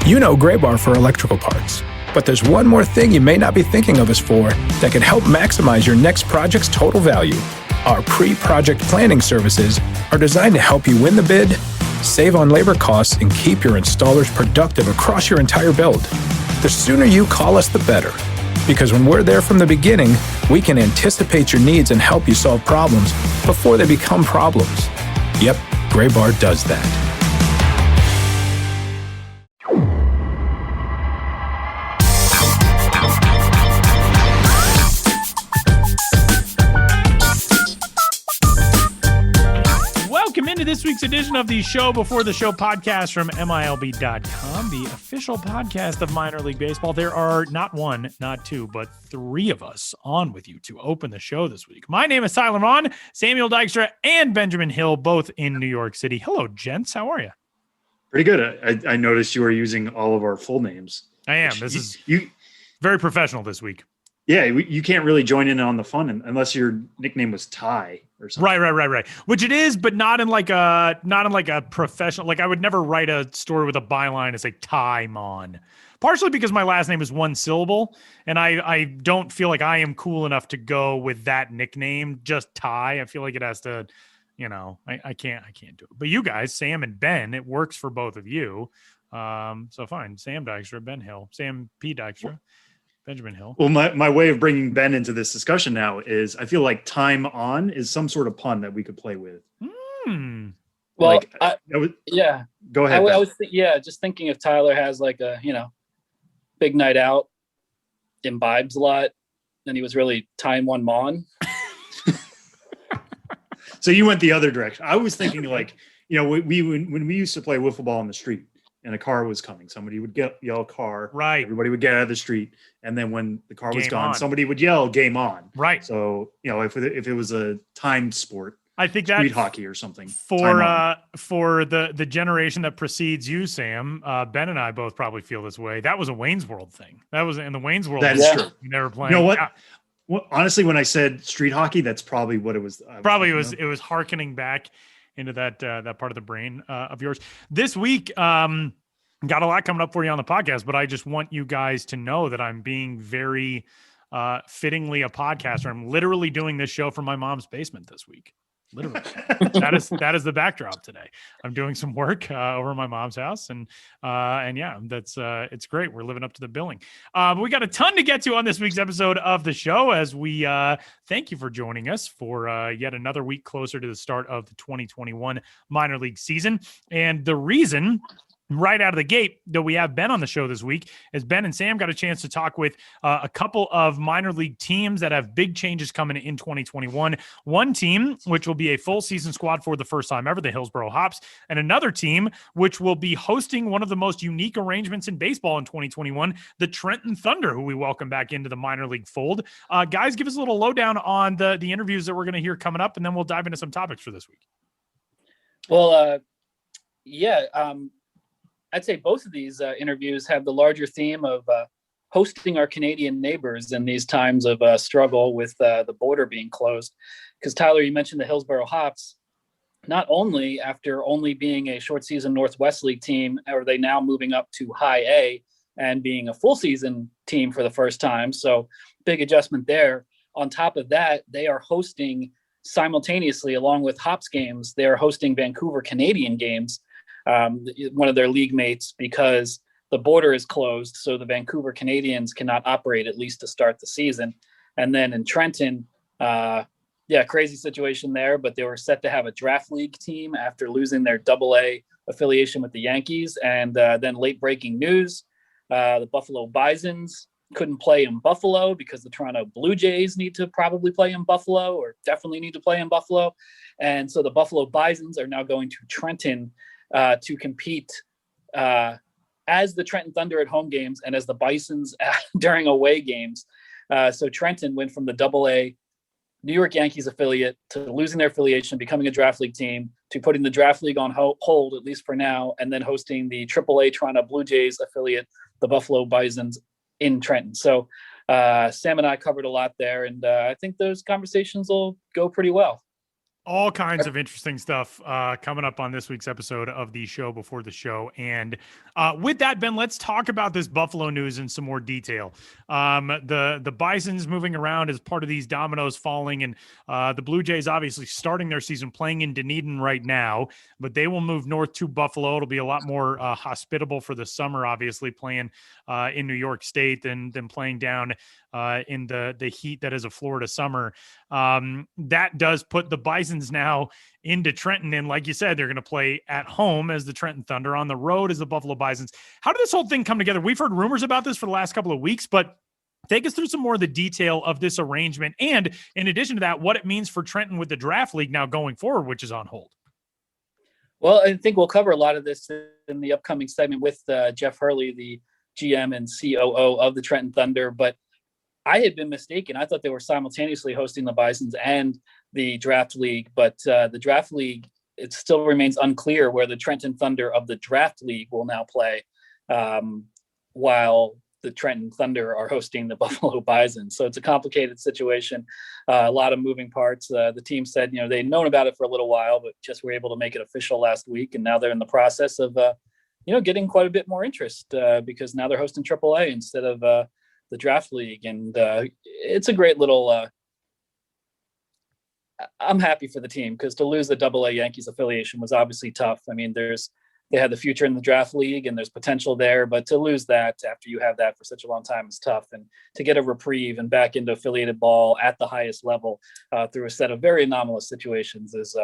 You know Gray Bar for electrical parts, but there's one more thing you may not be thinking of us for that can help maximize your next project's total value. Our pre-project planning services are designed to help you win the bid, save on labor costs, and keep your installers productive across your entire build. The sooner you call us, the better. Because when we're there from the beginning, we can anticipate your needs and help you solve problems before they become problems. Yep, Gray Bar does that. Welcome into this week's edition of the Show Before the Show podcast from MILB.com, the official podcast of minor league baseball. There are not one, not two, but three of us on with you to open the show this week. My name is Tyler Vaughn, Samuel Dykstra, and Benjamin Hill, both in New York City. Hello, gents. How are you? Pretty good. I noticed you were using all of our full names. I am. This is very professional this week. Yeah, you can't really join in on the fun unless your nickname was Ty or something. Right. Which it is, but not in like a professional. Like I would never write a story with a byline and say Ty Mon. Partially because my last name is one syllable, and I don't feel like I am cool enough to go with that nickname. Just Ty. I feel like it has to, I can't do it. But you guys, Sam and Ben, it works for both of you. So fine, Sam Dykstra, Ben Hill, Sam P. Dykstra. Benjamin Hill. Well, my way of bringing Ben into this discussion now is I feel like time on is some sort of pun that we could play with. Well, yeah. Go ahead. I was just thinking if Tyler has like a, big night out, imbibes a lot, then he was really time one mon. So you went the other direction. I was thinking like, when we used to play wiffle ball on the street, and a car was coming, somebody would yell car. Right. Everybody would get out of the street. And then when the car was Game gone, on. Somebody would yell game on. Right. So, if it was a timed sport, I think that street hockey or something for the generation that precedes you, Sam, Ben and I both probably feel this way. That was a Wayne's World thing. That was in the Wayne's World. That is true. They were playing. You know what? Well, honestly, when I said street hockey, that's probably what it was. It was hearkening back into that part of the brain of yours. This week, got a lot coming up for you on the podcast, but I just want you guys to know that I'm being very fittingly a podcaster. I'm literally doing this show from my mom's basement this week. Literally. that is the backdrop today. I'm doing some work over at my mom's house, and that's it's great. We're living up to the billing. But we got a ton to get to on this week's episode of the show as we thank you for joining us for yet another week closer to the start of the 2021 minor league season. And the reason right out of the gate that we have Ben on the show this week is Ben and Sam got a chance to talk with a couple of minor league teams that have big changes coming in 2021. One team, which will be a full season squad for the first time ever, the Hillsboro Hops, and another team, which will be hosting one of the most unique arrangements in baseball in 2021, the Trenton Thunder, who we welcome back into the minor league fold. Guys, give us a little lowdown on the interviews that we're going to hear coming up, and then we'll dive into some topics for this week. Well, I'd say both of these interviews have the larger theme of hosting our Canadian neighbors in these times of struggle with the border being closed. Because Tyler, you mentioned the Hillsboro Hops. Not only after only being a short season Northwest League team, are they now moving up to High A and being a full season team for the first time. So big adjustment there. On top of that, they are hosting simultaneously, along with Hops games, they are hosting Vancouver Canadian games. One of their league mates, because the border is closed. So the Vancouver Canadians cannot operate, at least to start the season. And then in Trenton, crazy situation there, but they were set to have a draft league team after losing their AA affiliation with the Yankees. And then late breaking news, the Buffalo Bisons couldn't play in Buffalo because the Toronto Blue Jays need to probably play in Buffalo, or definitely need to play in Buffalo. And so the Buffalo Bisons are now going to Trenton to compete as the Trenton Thunder at home games and as the Bisons during away games. So Trenton went from the AA New York Yankees affiliate to losing their affiliation, becoming a draft league team, to putting the draft league on hold, at least for now, and then hosting the AAA Toronto Blue Jays affiliate, the Buffalo Bisons, in Trenton. So Sam and I covered a lot there, and I think those conversations will go pretty well. all kinds of interesting stuff coming up on this week's episode of the show before the show. And with that, Ben, let's talk about this Buffalo news in some more detail. The Bison's moving around as part of these dominoes falling, and the Blue Jays obviously starting their season playing in Dunedin right now, but they will move north to Buffalo. It'll be a lot more hospitable for the summer, obviously playing in New York State than playing down in the heat that is a Florida summer. That does put the Bisons now into Trenton. And like you said, they're going to play at home as the Trenton Thunder, on the road as the Buffalo Bisons. How did this whole thing come together? We've heard rumors about this for the last couple of weeks, but take us through some more of the detail of this arrangement. And in addition to that, what it means for Trenton with the draft league now going forward, which is on hold. Well, I think we'll cover a lot of this in the upcoming segment with Jeff Hurley, the GM and COO of the Trenton Thunder. But I had been mistaken. I thought they were simultaneously hosting the Bisons and the draft league, but the draft league, it still remains unclear where the Trenton Thunder of the draft league will now play, while the Trenton Thunder are hosting the Buffalo Bisons. So it's a complicated situation, a lot of moving parts. The team said, they'd known about it for a little while, but just were able to make it official last week. And now they're in the process of, getting quite a bit more interest because now they're hosting AAA instead of the draft league. And it's a great little, I'm happy for the team because to lose the AA Yankees affiliation was obviously tough. I mean, they had the future in the draft league and there's potential there, but to lose that after you have that for such a long time is tough. And to get a reprieve and back into affiliated ball at the highest level through a set of very anomalous situations is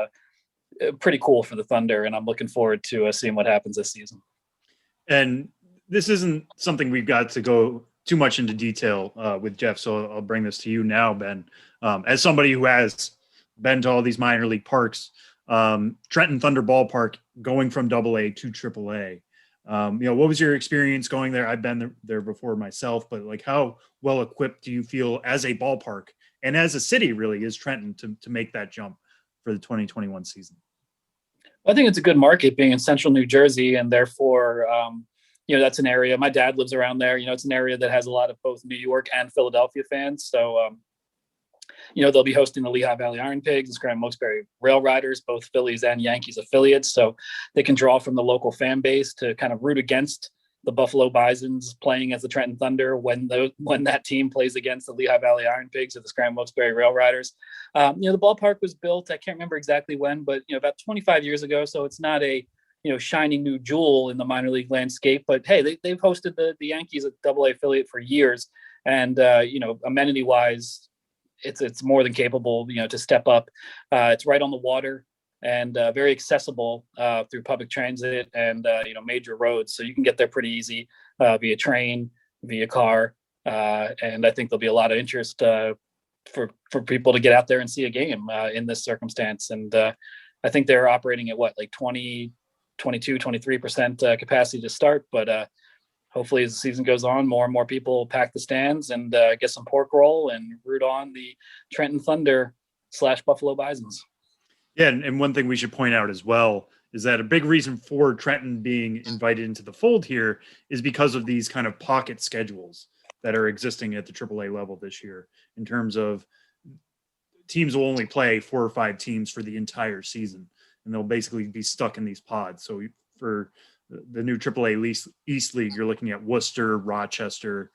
pretty cool for the Thunder. And I'm looking forward to seeing what happens this season. And this isn't something we've got to go too much into detail with Jeff. So I'll bring this to you now, Ben. As somebody who has been to all these minor league parks, Trenton Thunder Ballpark going from AA to AAA. What was your experience going there? I've been there before myself, but like how well equipped do you feel as a ballpark and as a city really is Trenton to make that jump for the 2021 season? I think it's a good market being in central New Jersey, and therefore, that's an area. My dad lives around there. It's an area that has a lot of both New York and Philadelphia fans. So, they'll be hosting the Lehigh Valley Iron Pigs and Scranton Wilkes-Barre Rail Riders, both Phillies and Yankees affiliates. So they can draw from the local fan base to kind of root against the Buffalo Bisons playing as the Trenton Thunder when that team plays against the Lehigh Valley Iron Pigs or the Scranton Wilkes-Barre Rail Riders. The ballpark was built, I can't remember exactly when, but about 25 years ago. So it's not a shining new jewel in the minor league landscape. But hey, they've hosted the Yankees at AA affiliate for years, and amenity wise, it's more than capable to step up. It's right on the water and very accessible through public transit and major roads, so you can get there pretty easy via train, via car, and I think there'll be a lot of interest for people to get out there and see a game in this circumstance. And I think they're operating at 22, 23% capacity to start, but hopefully as the season goes on, more and more people pack the stands and get some pork roll and root on the Trenton Thunder / Buffalo Bisons. Yeah, and one thing we should point out as well is that a big reason for Trenton being invited into the fold here is because of these kind of pocket schedules that are existing at the AAA level this year, in terms of teams will only play 4 or 5 teams for the entire season, and they'll basically be stuck in these pods. So for the new AAA East League, you're looking at Worcester, Rochester,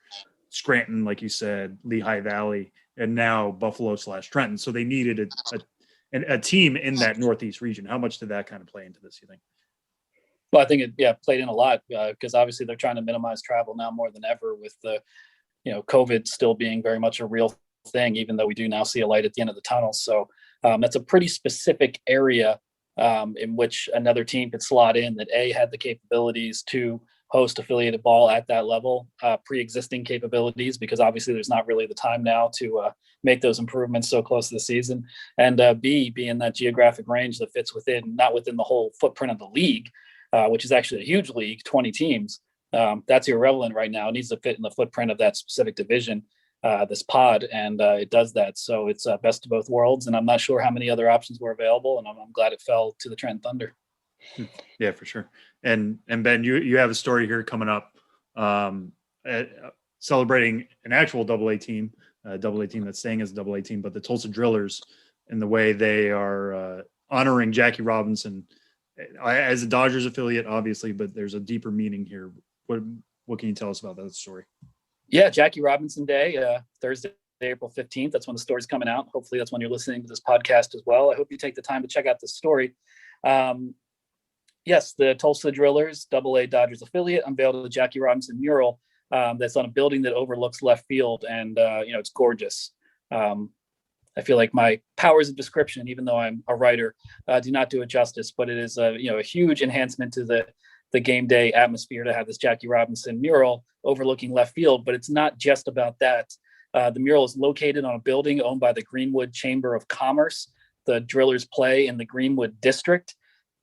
Scranton, like you said, Lehigh Valley, and now Buffalo / Trenton. So they needed a team in that Northeast region. How much did that kind of play into this, you think? Well, I think it played in a lot because obviously they're trying to minimize travel now more than ever with the, COVID still being very much a real thing, even though we do now see a light at the end of the tunnel. So that's a pretty specific area in which another team could slot in that had the capabilities to host affiliated ball at that level, pre-existing capabilities, because obviously there's not really the time now to make those improvements so close to the season, and B, be in that geographic range that fits not within the whole footprint of the league, which is actually a huge league, 20 teams. That's irrelevant right now. It needs to fit in the footprint of that specific division, this pod, and it does that. So it's best of both worlds, and I'm not sure how many other options were available, and I'm glad it fell to the Trenton Thunder. Yeah, for sure. And Ben, you have a story here coming up, celebrating an actual AA team that's staying as a AA team, but the Tulsa Drillers and the way they are honoring Jackie Robinson as a Dodgers affiliate, obviously, but there's a deeper meaning here. What can you tell us about that story? Yeah, Jackie Robinson Day, Thursday, April 15th. That's when the story's coming out. Hopefully that's when you're listening to this podcast as well. I hope you take the time to check out this story. Yes, the Tulsa Drillers, AA Dodgers affiliate, unveiled the Jackie Robinson mural that's on a building that overlooks left field, and it's gorgeous. I feel like my powers of description, even though I'm a writer, do not do it justice. But it is a huge enhancement to the game day atmosphere to have this Jackie Robinson mural overlooking left field. But it's not just about that. The mural is located on a building owned by the Greenwood Chamber of Commerce. The Drillers play in the Greenwood District.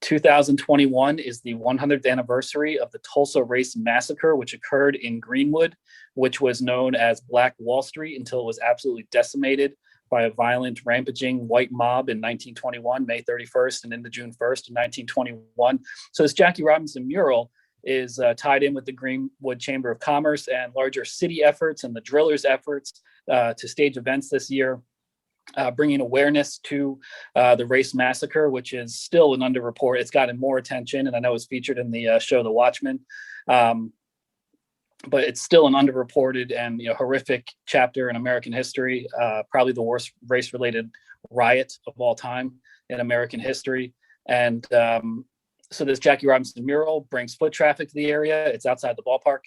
2021 is the 100th anniversary of the Tulsa Race Massacre, which occurred in Greenwood, which was known as Black Wall Street until it was absolutely decimated by a violent, rampaging white mob in 1921, May 31st, and into June 1st in 1921. So this Jackie Robinson mural is tied in with the Greenwood Chamber of Commerce and larger city efforts and the Drillers' efforts to stage events this year, bringing awareness to the race massacre, which is still an underreport. It's gotten more attention, and I know it's featured in the show The Watchmen. But it's still an underreported and horrific chapter in American history, probably the worst race-related riot of all time in American history. And so this Jackie Robinson mural brings foot traffic to the area. It's outside the ballpark.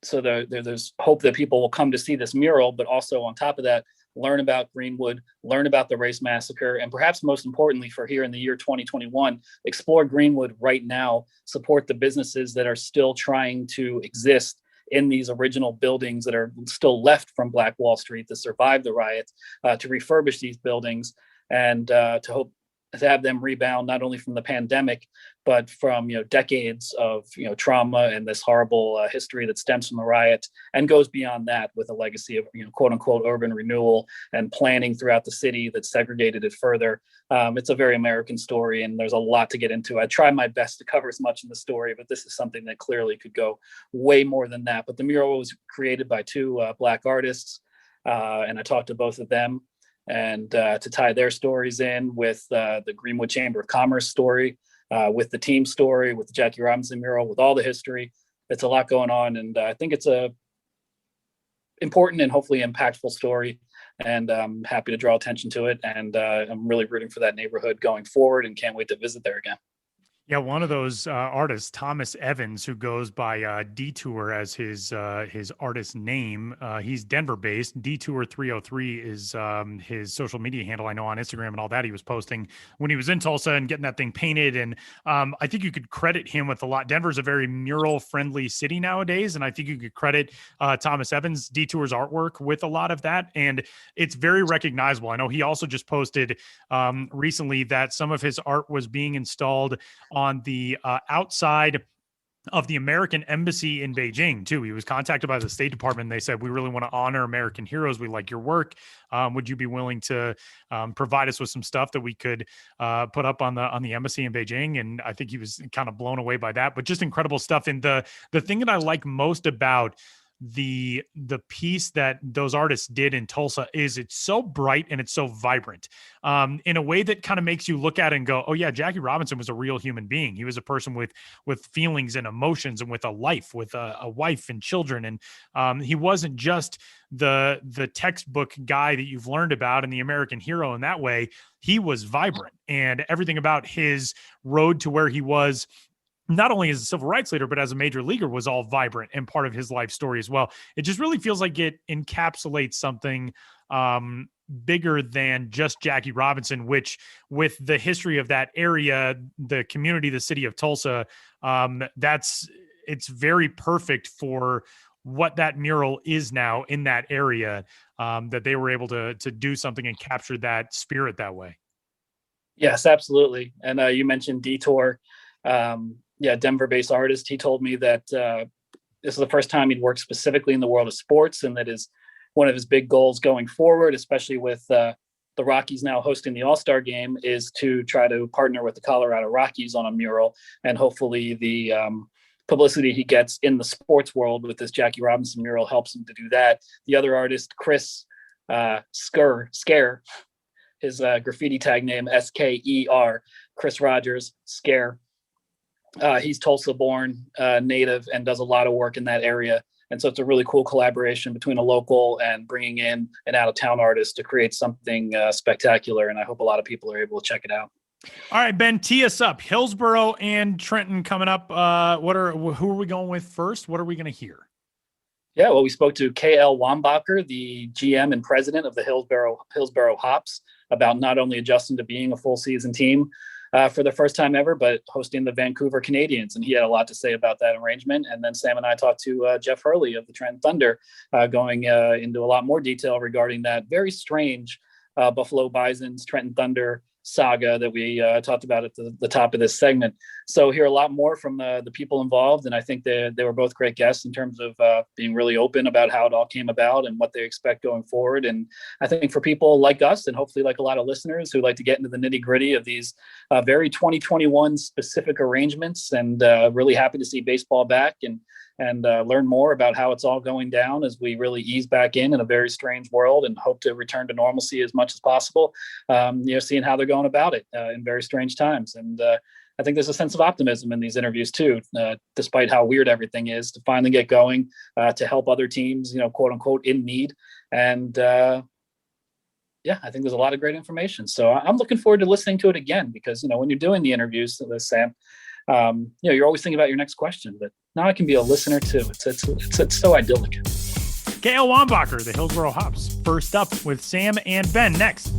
So there's hope that people will come to see this mural, but also on top of that, learn about Greenwood, learn about the race massacre, and perhaps most importantly for here in the year 2021, explore Greenwood right now, support the businesses that are still trying to exist in these original buildings that are still left from Black Wall Street to survive the riots, to refurbish these buildings and to hope to have them rebound not only from the pandemic, but from decades of trauma and this horrible history that stems from the riot and goes beyond that with a legacy of quote unquote urban renewal and planning throughout the city that segregated it further. It's a very American story, and there's a lot to get into. I try my best to cover as much in the story, but this is something that clearly could go way more than that. But the mural was created by two Black artists, and I talked to both of them. And to tie their stories in with the Greenwood Chamber of Commerce story, with the team story, with the Jackie Robinson mural, with all the history. It's a lot going on, and I think it's a important and hopefully impactful story, and I'm happy to draw attention to it, and I'm really rooting for that neighborhood going forward and can't wait to visit there again. Yeah, one of those artists, Thomas Evans, who goes by Detour as his artist name. He's Denver-based. Detour303 is his social media handle. I know on Instagram and all that he was posting when he was in Tulsa and getting that thing painted. And I think you could credit him with a lot. Denver's a very mural-friendly city nowadays, and I think you could credit Thomas Evans, Detour's artwork with a lot of that. And it's very recognizable. I know he also just posted recently that some of his art was being installed on the outside of the American embassy in Beijing too. He was contacted by the State Department. They said, we really want to honor American heroes. We like your work. Would you be willing to provide us with some stuff that we could put up on the embassy in Beijing? And I think he was kind of blown away by that, but just incredible stuff. And the thing that I like most about the piece that those artists did in Tulsa is it's so bright and it's so vibrant in a way that kind of makes you look at it and go, oh yeah, Jackie Robinson was a real human being. He was a person with feelings and emotions and with a life, with a wife and children. And he wasn't just the textbook guy that you've learned about and the American hero in that way. He was vibrant, and everything about his road to where he was, not only as a civil rights leader, but as a major leaguer, was all vibrant and part of his life story as well. It just really feels like it encapsulates something bigger than just Jackie Robinson, which with the history of that area, the community, the city of Tulsa, it's very perfect for what that mural is now in that area, that they were able to do something and capture that spirit that way. Yes, absolutely. And you mentioned Detour. Denver-based artist. He told me that this is the first time he'd worked specifically in the world of sports, and that is one of his big goals going forward, especially with the Rockies now hosting the All-Star game, is to try to partner with the Colorado Rockies on a mural, and hopefully the publicity he gets in the sports world with this Jackie Robinson mural helps him to do that. The other artist, Chris Scare, his graffiti tag name, SKER, Chris Rogers, Scare. He's Tulsa born, native, and does a lot of work in that area. And so it's a really cool collaboration between a local and bringing in an out of town artist to create something spectacular. And I hope a lot of people are able to check it out. All right, Ben, tee us up. Hillsboro and Trenton coming up. Who are we going with first? What are we going to hear? Yeah, well, we spoke to KL Wambacher, the GM and president of the Hillsboro Hops, about not only adjusting to being a full season team for the first time ever, but hosting the Vancouver Canadians. And he had a lot to say about that arrangement. And then Sam and I talked to Jeff Hurley of the Trenton Thunder, going into a lot more detail regarding that very strange Buffalo Bisons, Trenton Thunder saga that we talked about at the top of this segment. So hear a lot more from the people involved. And I think they were both great guests in terms of being really open about how it all came about and what they expect going forward. And I think for people like us, and hopefully like a lot of listeners who like to get into the nitty gritty of these very 2021 specific arrangements, and really happy to see baseball back and learn more about how it's all going down as we really ease back in a very strange world, and hope to return to normalcy as much as possible. Seeing how they're going about it in very strange times. And I think there's a sense of optimism in these interviews too, despite how weird everything is, to finally get going, to help other teams, quote unquote, in need. And I think there's a lot of great information. So I'm looking forward to listening to it again, because, when you're doing the interviews, Sam, you're always thinking about your next question, but now I can be a listener too. It's so idyllic. KL Wambacher, the Hillsboro Hops. First up with Sam and Ben next.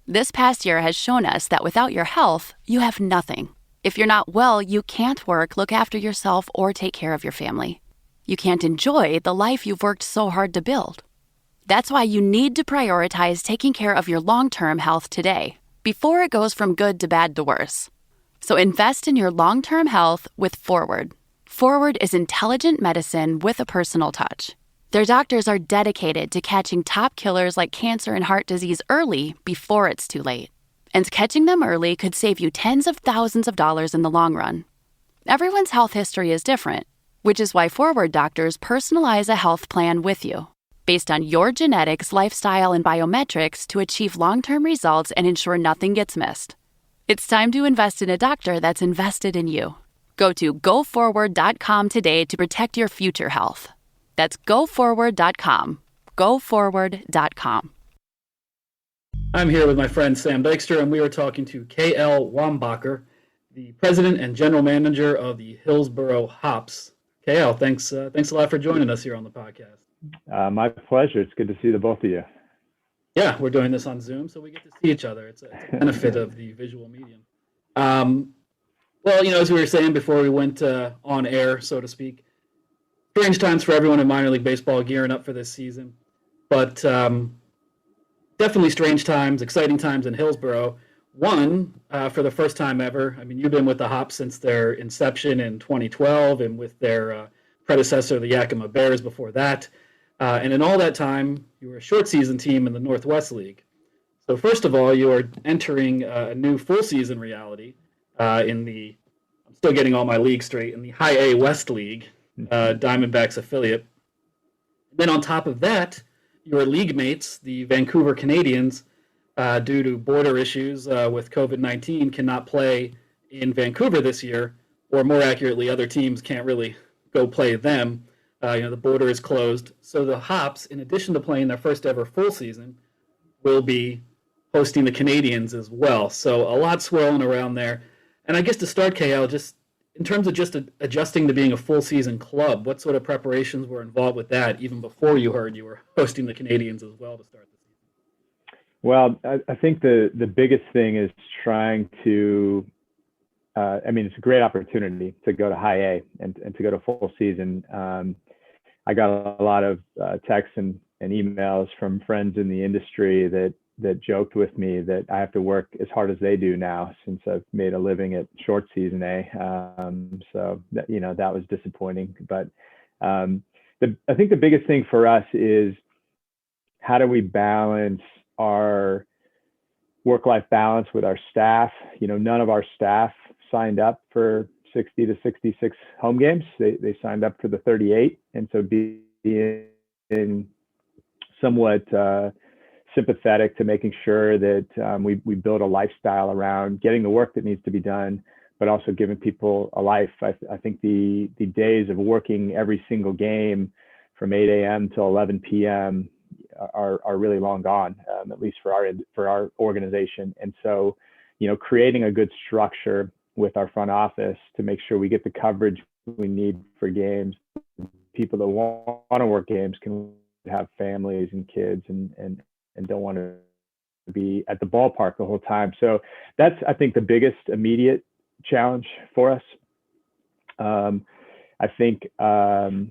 This past year has shown us that without your health, you have nothing. If you're not well, you can't work, look after yourself, or take care of your family. You can't enjoy the life you've worked so hard to build. That's why you need to prioritize taking care of your long-term health today, before it goes from good to bad to worse. So invest in your long-term health with Forward. Forward is intelligent medicine with a personal touch. Their doctors are dedicated to catching top killers like cancer and heart disease early before it's too late. And catching them early could save you tens of thousands of dollars in the long run. Everyone's health history is different, which is why Forward doctors personalize a health plan with you, based on your genetics, lifestyle, and biometrics to achieve long-term results and ensure nothing gets missed. It's time to invest in a doctor that's invested in you. Go to goforward.com today to protect your future health. That's goforward.com. Goforward.com. I'm here with my friend Sam Dykstra, and we are talking to KL Wambacher, the president and general manager of the Hillsboro Hops. KL, thanks a lot for joining us here on the podcast. My pleasure. It's good to see the both of you. Yeah, we're doing this on Zoom, so we get to see each other. It's a benefit of the visual medium. As we were saying before we went on air, so to speak, strange times for everyone in minor league baseball gearing up for this season. But definitely strange times, exciting times in Hillsboro. One, for the first time ever, you've been with the Hops since their inception in 2012, and with their predecessor, the Yakima Bears, before that. And in all that time, you were a short season team in the Northwest League. So first of all, you are entering a new full season reality I'm still getting all my leagues straight, in the High A West League, Diamondbacks affiliate. Then on top of that, your league mates, the Vancouver Canadians, due to border issues with COVID-19, cannot play in Vancouver this year, or more accurately, other teams can't really go play them. The border is closed. So the Hops, in addition to playing their first ever full season, will be hosting the Canadians as well. So a lot swirling around there. And I guess to start, KL, just in terms of just adjusting to being a full season club, what sort of preparations were involved with that, even before you heard you were hosting the Canadians as well to start the season? Well, I think the biggest thing is trying to, it's a great opportunity to go to High A and to go to full season. I got a lot of texts and emails from friends in the industry that joked with me that I have to work as hard as they do now, since I've made a living at short season A. So that was disappointing. But I think the biggest thing for us is, how do we balance our work-life balance with our staff? None of our staff signed up for 60 to 66 home games. They signed up for the 38. And so being somewhat sympathetic to making sure that we build a lifestyle around getting the work that needs to be done, but also giving people a life. I think the days of working every single game from 8 a.m. to 11 p.m. are really long gone, at least for our organization. And so, creating a good structure with our front office to make sure we get the coverage we need for games. People that want to work games can have families and kids and don't want to be at the ballpark the whole time. So that's, I think, the biggest immediate challenge for us. I think the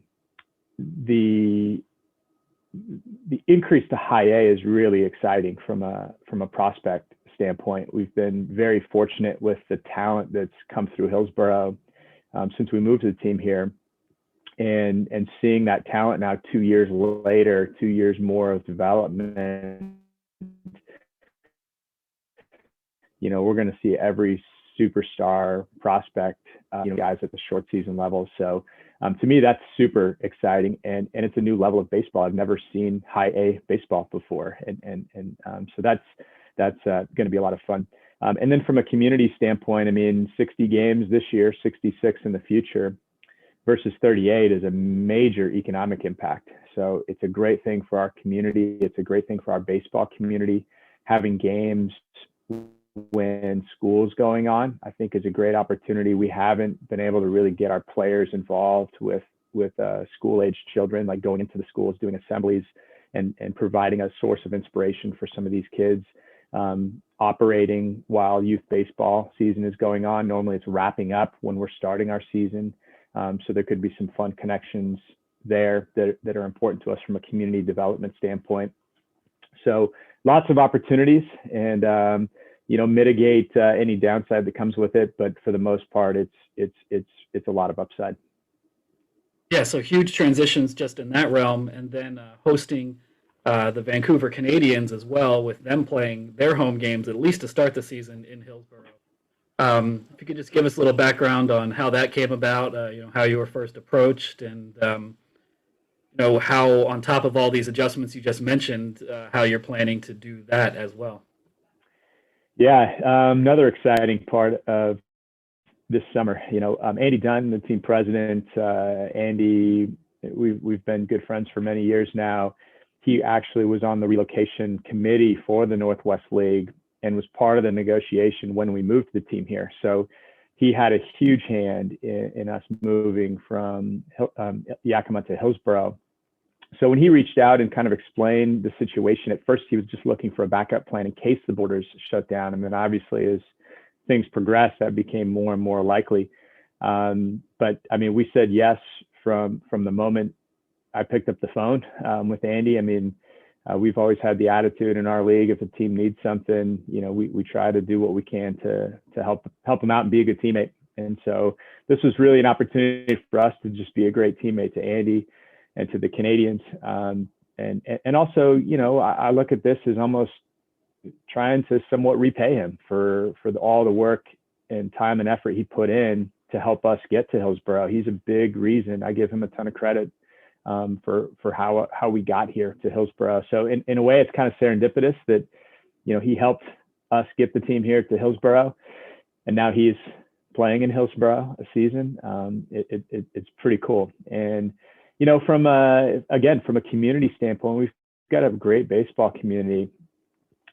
increase to high A is really exciting from a prospect standpoint. We've been very fortunate with the talent that's come through Hillsboro since we moved to the team here, and seeing that talent now 2 years later, 2 years more of development. We're going to see every superstar prospect, guys at the short season level. So to me, that's super exciting, and it's a new level of baseball. I've never seen high A baseball before, and so that's going to be a lot of fun. And then from a community standpoint, 60 games this year, 66 in the future, versus 38 is a major economic impact. So it's a great thing for our community. It's a great thing for our baseball community. Having games when school's going on, I think, is a great opportunity. We haven't been able to really get our players involved with school-aged children, like going into the schools, doing assemblies, and providing a source of inspiration for some of these kids. Operating while youth baseball season is going on. Normally it's wrapping up when we're starting our season. So there could be some fun connections there that are important to us from a community development standpoint. So lots of opportunities, and mitigate any downside that comes with it. But for the most part, it's a lot of upside. Yeah, so huge transitions just in that realm, and then hosting the Vancouver Canadians as well, with them playing their home games at least to start the season in Hillsboro. If you could just give us a little background on how that came about, how you were first approached, and how, on top of all these adjustments you just mentioned, how you're planning to do that as well. Yeah, another exciting part of this summer, Andy Dunn, the team president, Andy, we've been good friends for many years now. He actually was on the relocation committee for the Northwest League and was part of the negotiation when we moved the team here. So he had a huge hand in us moving from Yakima to Hillsboro. So when he reached out and kind of explained the situation, at first he was just looking for a backup plan in case the borders shut down. And then obviously as things progressed, that became more and more likely. But we said yes from the moment I picked up the phone with Andy. We've always had the attitude in our league, if a team needs something, we try to do what we can to help them out and be a good teammate. And so this was really an opportunity for us to just be a great teammate to Andy and to the Canadians. And also, I look at this as almost trying to somewhat repay him for all the work and time and effort he put in to help us get to Hillsboro. He's a big reason. I give him a ton of credit for how we got here to Hillsboro. So in a way, it's kind of serendipitous that, he helped us get the team here to Hillsboro, and now he's playing in Hillsboro a season. It's pretty cool. And, from a community standpoint, we've got a great baseball community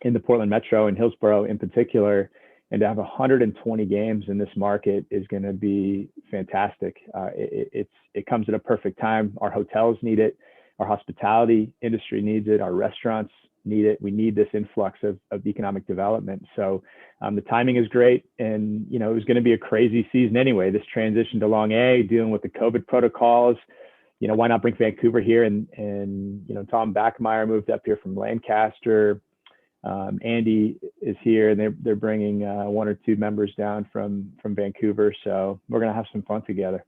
in the Portland Metro and Hillsboro in particular, and to have 120 games in this market is going to be fantastic. It comes at a perfect time. Our hotels need it. Our hospitality industry needs it. Our restaurants need it. We need this influx of economic development. So the timing is great. And, it was going to be a crazy season anyway. This transition to long A, dealing with the COVID protocols, why not bring Vancouver here? And Tom Backmeyer moved up here from Lancaster. Andy is here, and they're bringing one or two members down from Vancouver. So we're going to have some fun together.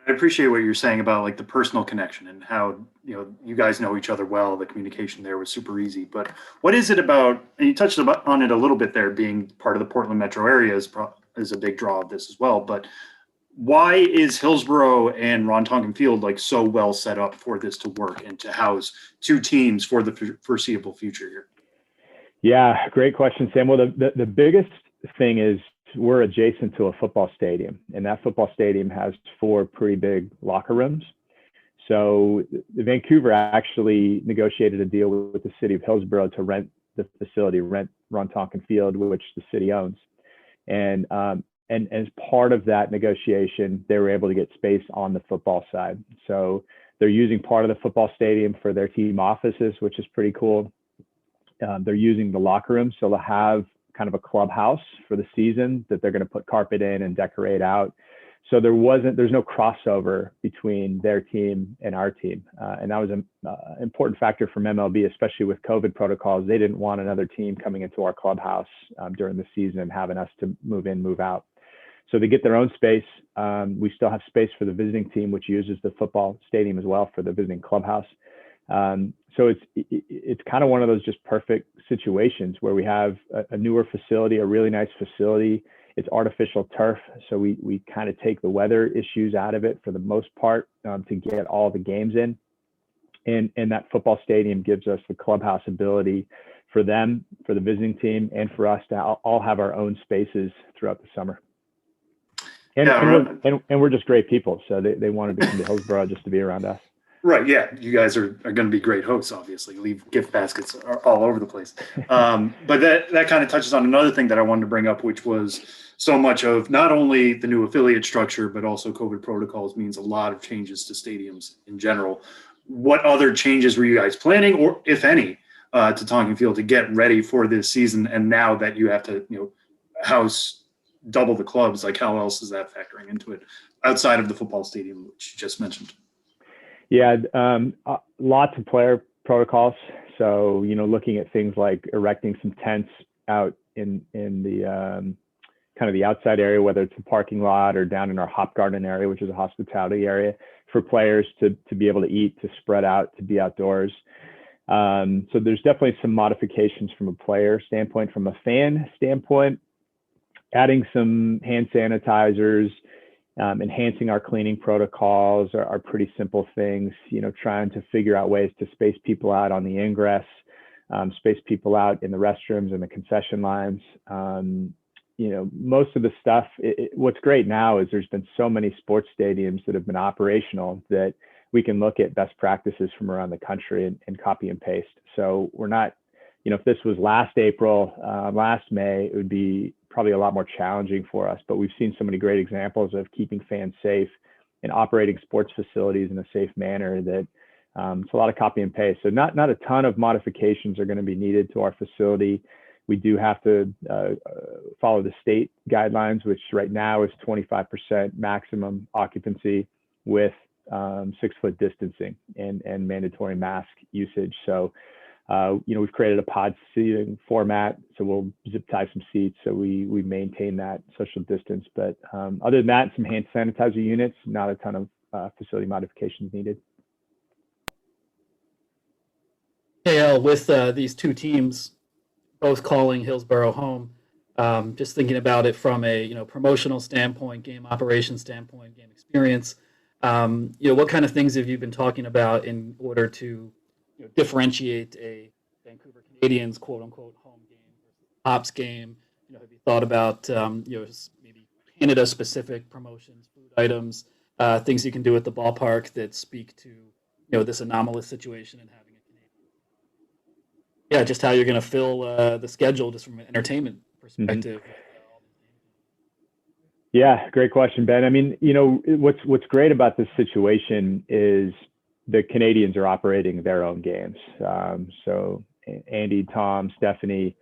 I appreciate what you're saying about like the personal connection and how, you guys know each other well. The communication there was super easy. But what is it about, and you touched on it a little bit there, being part of the Portland metro area is a big draw of this as well. But why is Hillsboro and Ron Tonkin Field like so well set up for this to work and to house two teams for the foreseeable future here? Yeah, great question, Sam. Well, the biggest thing is we're adjacent to a football stadium, and that football stadium has 4 pretty big locker rooms. So Vancouver actually negotiated a deal with the city of Hillsboro to rent the facility, rent Ron Tonkin Field, which the city owns. And as part of that negotiation, they were able to get space on the football side. So they're using part of the football stadium for their team offices, which is pretty cool. They're using the locker room, so they'll have kind of a clubhouse for the season that they're going to put carpet in and decorate out. So there's no crossover between their team and our team. And that was an important factor from MLB, especially with COVID protocols. They didn't want another team coming into our clubhouse during the season and having us to move in, move out. So they get their own space. We still have space for the visiting team, which uses the football stadium as well for the visiting clubhouse. So it's kind of one of those just perfect situations where we have a newer facility, a really nice facility. It's artificial turf, so we kind of take the weather issues out of it for the most part to get all the games in. And that football stadium gives us the clubhouse ability for them, for the visiting team, and for us to all have our own spaces throughout the summer. And we're just great people, so they wanted to come to Hillsboro just to be around us. Right. Yeah. You guys are going to be great hosts, obviously. Leave gift baskets all over the place. But that kind of touches on another thing that I wanted to bring up, which was so much of not only the new affiliate structure, but also COVID protocols means a lot of changes to stadiums in general. What other changes were you guys planning, or if any, to Tonkin Field to get ready for this season? And now that you have to, house double the clubs, like how else is that factoring into it outside of the football stadium, which you just mentioned? Yeah, lots of player protocols. So, looking at things like erecting some tents out in the kind of the outside area, whether it's a parking lot or down in our hop garden area, which is a hospitality area for players to be able to eat, to spread out, to be outdoors. So there's definitely some modifications from a player standpoint. From a fan standpoint, adding some hand sanitizers, enhancing our cleaning protocols are pretty simple things, trying to figure out ways to space people out on the ingress, space people out in the restrooms and the concession lines. Most of the stuff, what's great now is there's been so many sports stadiums that have been operational that we can look at best practices from around the country and copy and paste. So we're not, if this was last April, last May, it would be probably a lot more challenging for us, but we've seen so many great examples of keeping fans safe and operating sports facilities in a safe manner that it's a lot of copy and paste. So not a ton of modifications are going to be needed to our facility. We do have to follow the state guidelines, which right now is 25% maximum occupancy with 6-foot distancing and mandatory mask usage. So we've created a pod seating format, so we'll zip tie some seats so we maintain that social distance. But other than that, some hand sanitizer units, not a ton of facility modifications needed. KL, with these two teams both calling Hillsboro home, just thinking about it from a promotional standpoint, game operation standpoint, game experience, what kind of things have you been talking about in order to differentiate a Vancouver Canadians quote unquote home game versus Hops game? Have you thought about maybe Canada specific promotions, food items, things you can do at the ballpark that speak to this anomalous situation and having a Canadian? Yeah, just how you're going to fill the schedule just from an entertainment perspective. Mm-hmm. Yeah, great question, Ben. I mean, what's great about this situation is the Canadians are operating their own games. So Andy, Tom, Stephanie,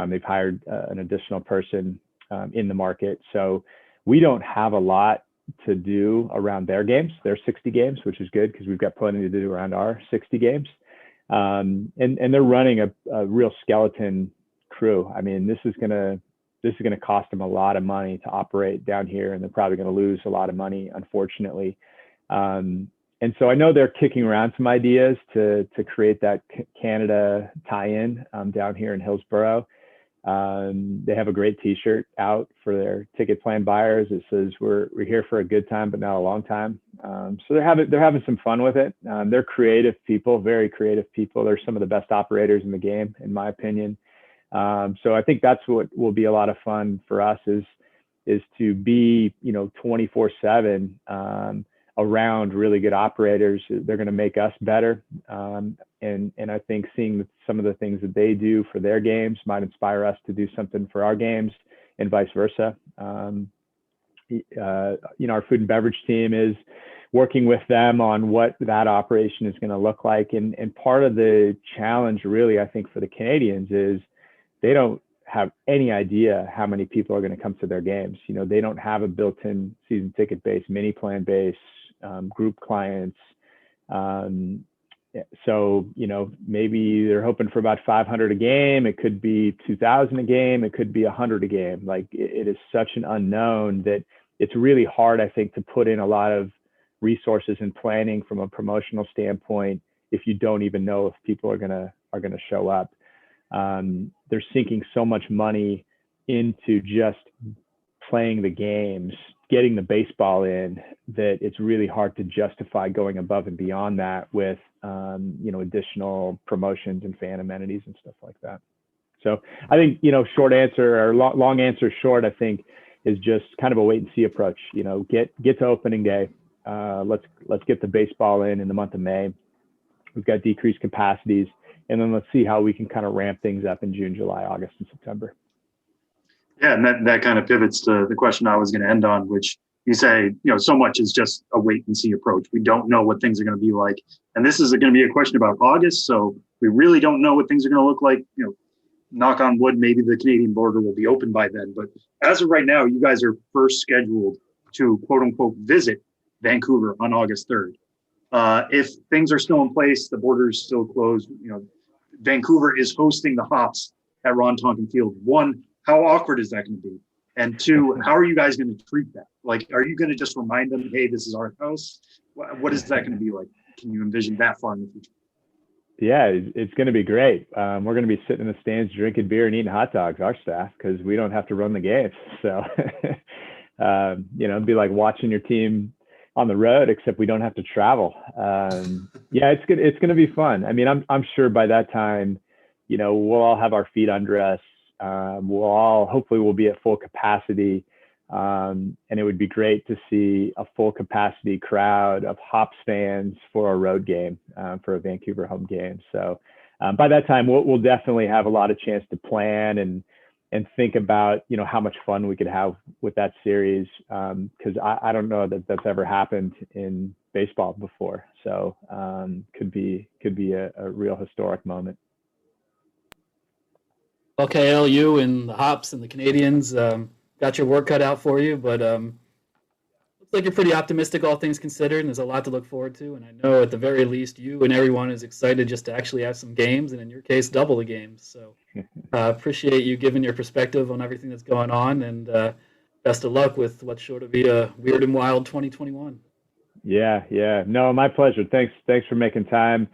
they've hired an additional person in the market. So we don't have a lot to do around their games. They're 60 games, which is good because we've got plenty to do around our 60 games. And they're running a real skeleton crew. I mean, this is gonna cost them a lot of money to operate down here, and they're probably going to lose a lot of money, unfortunately. And so I know they're kicking around some ideas to create that Canada tie-in down here in Hillsboro. They have a great T-shirt out for their ticket plan buyers. It says we're here for a good time, but not a long time. So they're having some fun with it. They're creative people, very creative people. They're some of the best operators in the game, in my opinion. So I think that's what will be a lot of fun for us is to be 24/7 around really good operators. They're going to make us better. And I think seeing some of the things that they do for their games might inspire us to do something for our games, and vice versa. Our food and beverage team is working with them on what that operation is going to look like. And part of the challenge really, I think, for the Canadians is they don't have any idea how many people are going to come to their games. They don't have a built-in season ticket base, mini plan base, group clients. So, maybe they're hoping for about 500 a game. It could be 2,000 a game. It could be 100 a game. Like it is such an unknown that it's really hard, I think, to put in a lot of resources and planning from a promotional standpoint if you don't even know if people are gonna show up. They're sinking so much money into just playing the games, getting the baseball in, that it's really hard to justify going above and beyond that with additional promotions and fan amenities and stuff like that. So I think short answer or long answer short, I think, is just kind of a wait and see approach. Get to opening day. Let's get the baseball in the month of May. We've got decreased capacities, and then let's see how we can kind of ramp things up in June, July, August, and September. Yeah, and that kind of pivots to the question I was going to end on, which you say, so much is just a wait and see approach. We don't know what things are going to be like. And this is going to be a question about August. So we really don't know what things are going to look like. Knock on wood, maybe the Canadian border will be open by then. But as of right now, you guys are first scheduled to quote unquote visit Vancouver on August 3rd. If things are still in place, the border is still closed. Vancouver is hosting the Hops at Ron Tonkin Field. One, how awkward is that going to be? And two, how are you guys going to treat that? Like, are you going to just remind them, hey, this is our house? What is that going to be like? Can you envision that far in the future? Yeah, it's going to be great. We're going to be sitting in the stands, drinking beer and eating hot dogs, our staff, because we don't have to run the games. So, it'd be like watching your team on the road, except we don't have to travel. It's good. It's going to be fun. I mean, I'm sure by that time, we'll all have our feet under us. Hopefully we'll be at full capacity. And it would be great to see a full capacity crowd of Hops fans for a road game, for a Vancouver home game. So by that time, we'll definitely have a lot of chance to plan and think about, how much fun we could have with that series. Cause I don't know that that's ever happened in baseball before. So could be a real historic moment. Okay, you and the Hops and the Canadians got your work cut out for you, but looks like you're pretty optimistic, all things considered, and there's a lot to look forward to. And I know at the very least, you and everyone is excited just to actually have some games, and in your case, double the games. So appreciate you giving your perspective on everything that's going on, and best of luck with what's sure to be a weird and wild 2021. Yeah. No, my pleasure. Thanks for making time.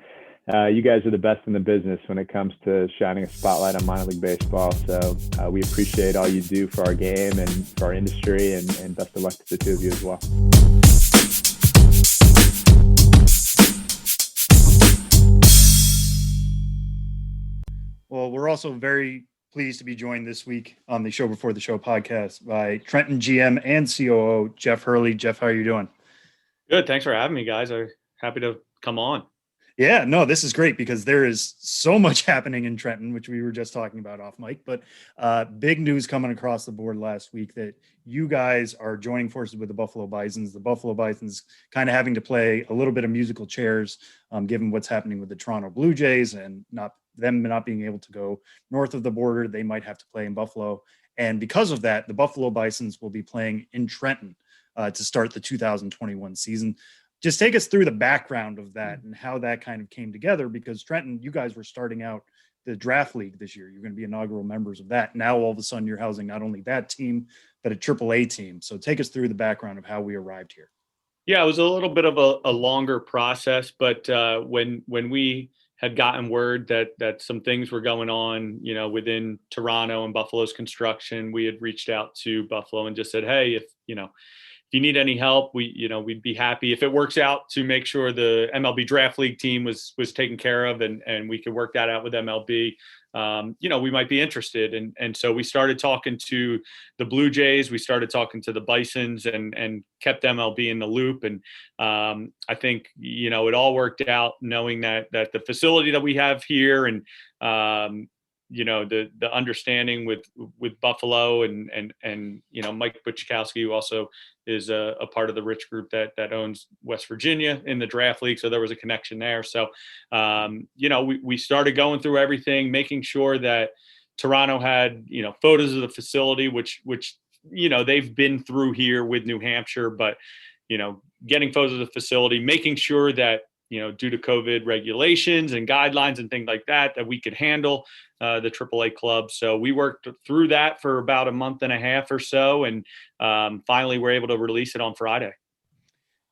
You guys are the best in the business when it comes to shining a spotlight on minor league baseball. So we appreciate all you do for our game and for our industry, and best of luck to the two of you as well. Well, we're also very pleased to be joined this week on the Show Before the Show podcast by Trenton GM and COO Jeff Hurley. Jeff, how are you doing? Good. Thanks for having me, guys. I'm happy to come on. Yeah, no, this is great because there is so much happening in Trenton, which we were just talking about off mic, but big news coming across the board last week that you guys are joining forces with the Buffalo Bisons. The Buffalo Bisons kind of having to play a little bit of musical chairs, given what's happening with the Toronto Blue Jays and not being able to go north of the border. They might have to play in Buffalo. And because of that, the Buffalo Bisons will be playing in Trenton to start the 2021 season. Just take us through the background of that and how that kind of came together, because Trenton, you guys were starting out the draft league this year. You're going to be inaugural members of that. Now, all of a sudden, you're housing not only that team, but a AAA team. So take us through the background of how we arrived here. Yeah, it was a little bit of a longer process, but when we had gotten word that some things were going on, within Toronto and Buffalo's construction, we had reached out to Buffalo and just said, hey, if you need any help, we'd be happy if it works out to make sure the MLB Draft League team was taken care of, and we could work that out with MLB. We might be interested. And so we started talking to the Blue Jays, we started talking to the Bisons, and kept MLB in the loop. And I think, it all worked out, knowing that the facility that we have here, and the understanding with Buffalo and Mike Buchkowski, who also is a part of the Rich Group that owns West Virginia in the Draft League. So there was a connection there. So, we started going through everything, making sure that Toronto had, photos of the facility, which they've been through here with New Hampshire, but, getting photos of the facility, making sure that, due to COVID regulations and guidelines and things like that we could handle the AAA club. So we worked through that for about a month and a half or so, and finally we're able to release it on Friday.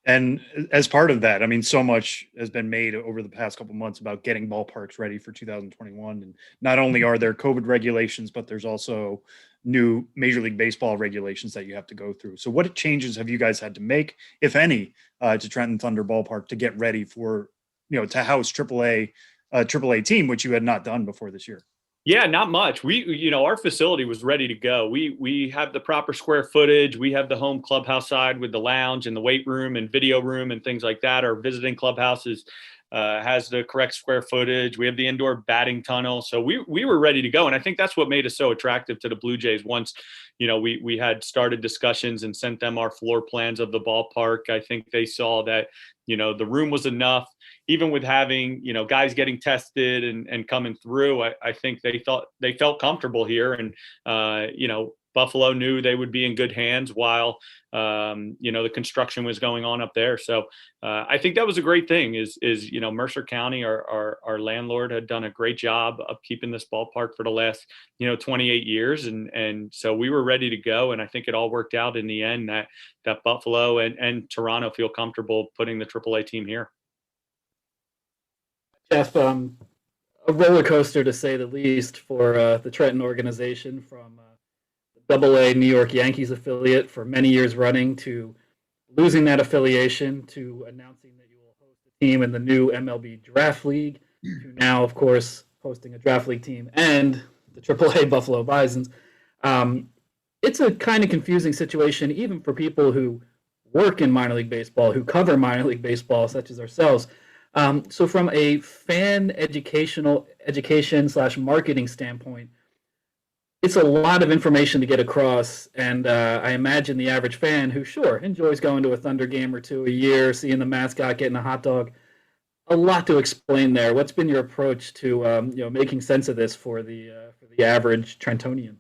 And as part of that, I mean, so much has been made over the past couple of months about getting ballparks ready for 2021. And not only are there COVID regulations, but there's also new Major League Baseball regulations that you have to go through. So what changes have you guys had to make, if any, to Trenton Thunder Ballpark to get ready for, to house AAA team, which you had not done before this year? Yeah, not much. We, our facility was ready to go. We have the proper square footage. We have the home clubhouse side with the lounge and the weight room and video room and things like that. Our visiting clubhouse has the correct square footage. We have the indoor batting tunnel. So we were ready to go. And I think that's what made us so attractive to the Blue Jays. Once, we had started discussions and sent them our floor plans of the ballpark, I think they saw that, the room was enough. Even with having, guys getting tested and coming through, I think they felt comfortable here. And, Buffalo knew they would be in good hands while, the construction was going on up there. So I think that was a great thing is Mercer County, our landlord, had done a great job of keeping this ballpark for the last, 28 years. And so we were ready to go. And I think it all worked out in the end that Buffalo and Toronto feel comfortable putting the AAA team here. Jeff, a roller coaster to say the least for the Trenton organization, from AA New York Yankees affiliate for many years running, to losing that affiliation, to announcing that you will host a team in the new MLB Draft League, to now, of course, hosting a Draft League team and the AAA Buffalo Bisons. It's a kind of confusing situation, even for people who work in minor league baseball, who cover minor league baseball, such as ourselves. So from a fan education/marketing standpoint, it's a lot of information to get across. And I imagine the average fan who, sure, enjoys going to a Thunder game or two a year, seeing the mascot, getting a hot dog, a lot to explain there. What's been your approach to making sense of this for the average Trentonian?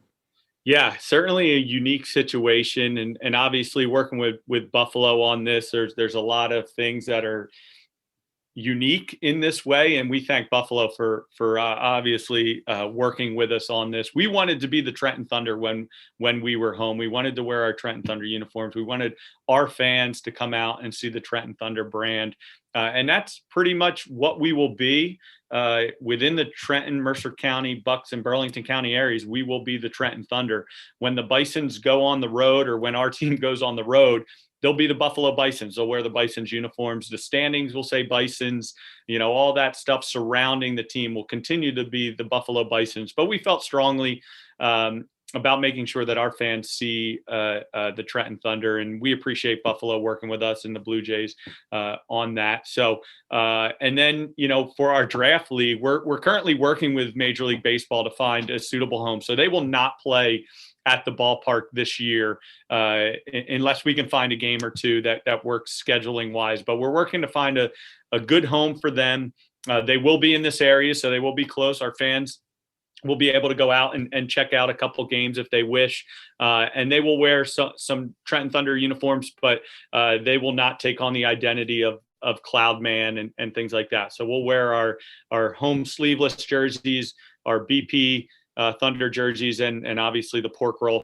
Yeah, certainly a unique situation. And obviously working with Buffalo on this, there's a lot of things that are unique in this way, and we thank Buffalo for obviously working with us on this. We wanted to be the Trenton Thunder when we were home. We wanted to wear our Trenton Thunder uniforms. We wanted our fans to come out and see the Trenton Thunder brand, and that's pretty much what we will be within the Trenton, Mercer County, Bucks, and Burlington County areas. We will be the Trenton Thunder. When the Bisons go on the road, or when our team goes on the road, they'll be the Buffalo Bisons. They'll wear the Bisons uniforms. The standings will say Bisons. All that stuff surrounding the team will continue to be the Buffalo Bisons. But we felt strongly about making sure that our fans see the Trenton Thunder, and we appreciate Buffalo working with us and the Blue Jays on that. So, and then, for our draft league, we're currently working with Major League Baseball to find a suitable home. So they will not play at the ballpark this year, unless we can find a game or two that works scheduling wise. But we're working to find a good home for them. They will be in this area, so they will be close. Our fans will be able to go out and check out a couple games if they wish. And they will wear some Trenton Thunder uniforms, but they will not take on the identity of Cloudman and things like that. So we'll wear our home sleeveless jerseys, our BP Thunder jerseys, and obviously the pork roll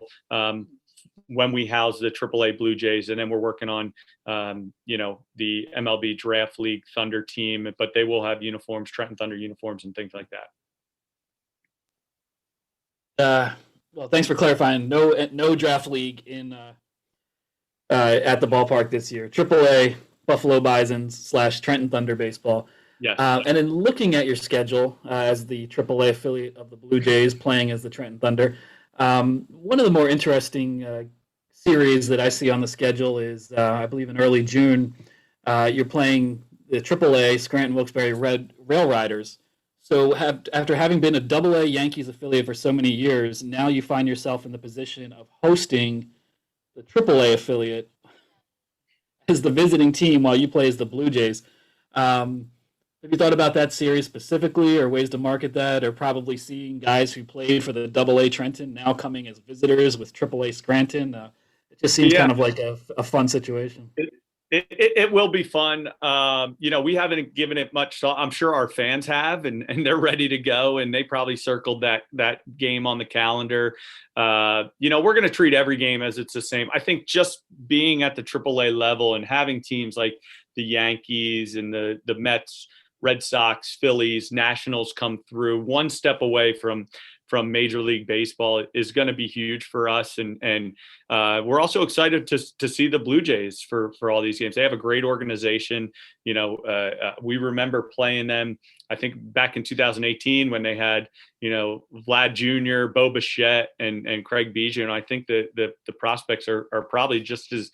when we house the AAA Blue Jays, and then we're working on, the MLB Draft League Thunder team, but they will have uniforms, Trenton Thunder uniforms, and things like that. Well, thanks for clarifying. No draft league in at the ballpark this year. AAA Buffalo Bisons / Trenton Thunder baseball. Yes. And then looking at your schedule as the AAA affiliate of the Blue Jays playing as the Trenton Thunder, one of the more interesting series that I see on the schedule is, I believe in early June, you're playing the AAA Scranton Wilkes-Barre Red Rail Riders. So after having been a AA Yankees affiliate for so many years, now you find yourself in the position of hosting the AAA affiliate as the visiting team while you play as the Blue Jays. Have you thought about that series specifically, or ways to market that, or probably seeing guys who played for the AA Trenton now coming as visitors with AAA Scranton? It just seems kind of like a fun situation. It will be fun. We haven't given it much thought. I'm sure our fans have, and they're ready to go, and they probably circled that game on the calendar. We're going to treat every game as it's the same. I think just being at the AAA level and having teams like the Yankees and the Mets, Red Sox, Phillies, Nationals come through one step away from Major League Baseball is going to be huge for us. And we're also excited to see the Blue Jays for all these games. They have a great organization. We remember playing them, I think back in 2018 when they had, Vlad Jr., Bo Bichette, and Craig Biggio. And I think that the prospects are probably just as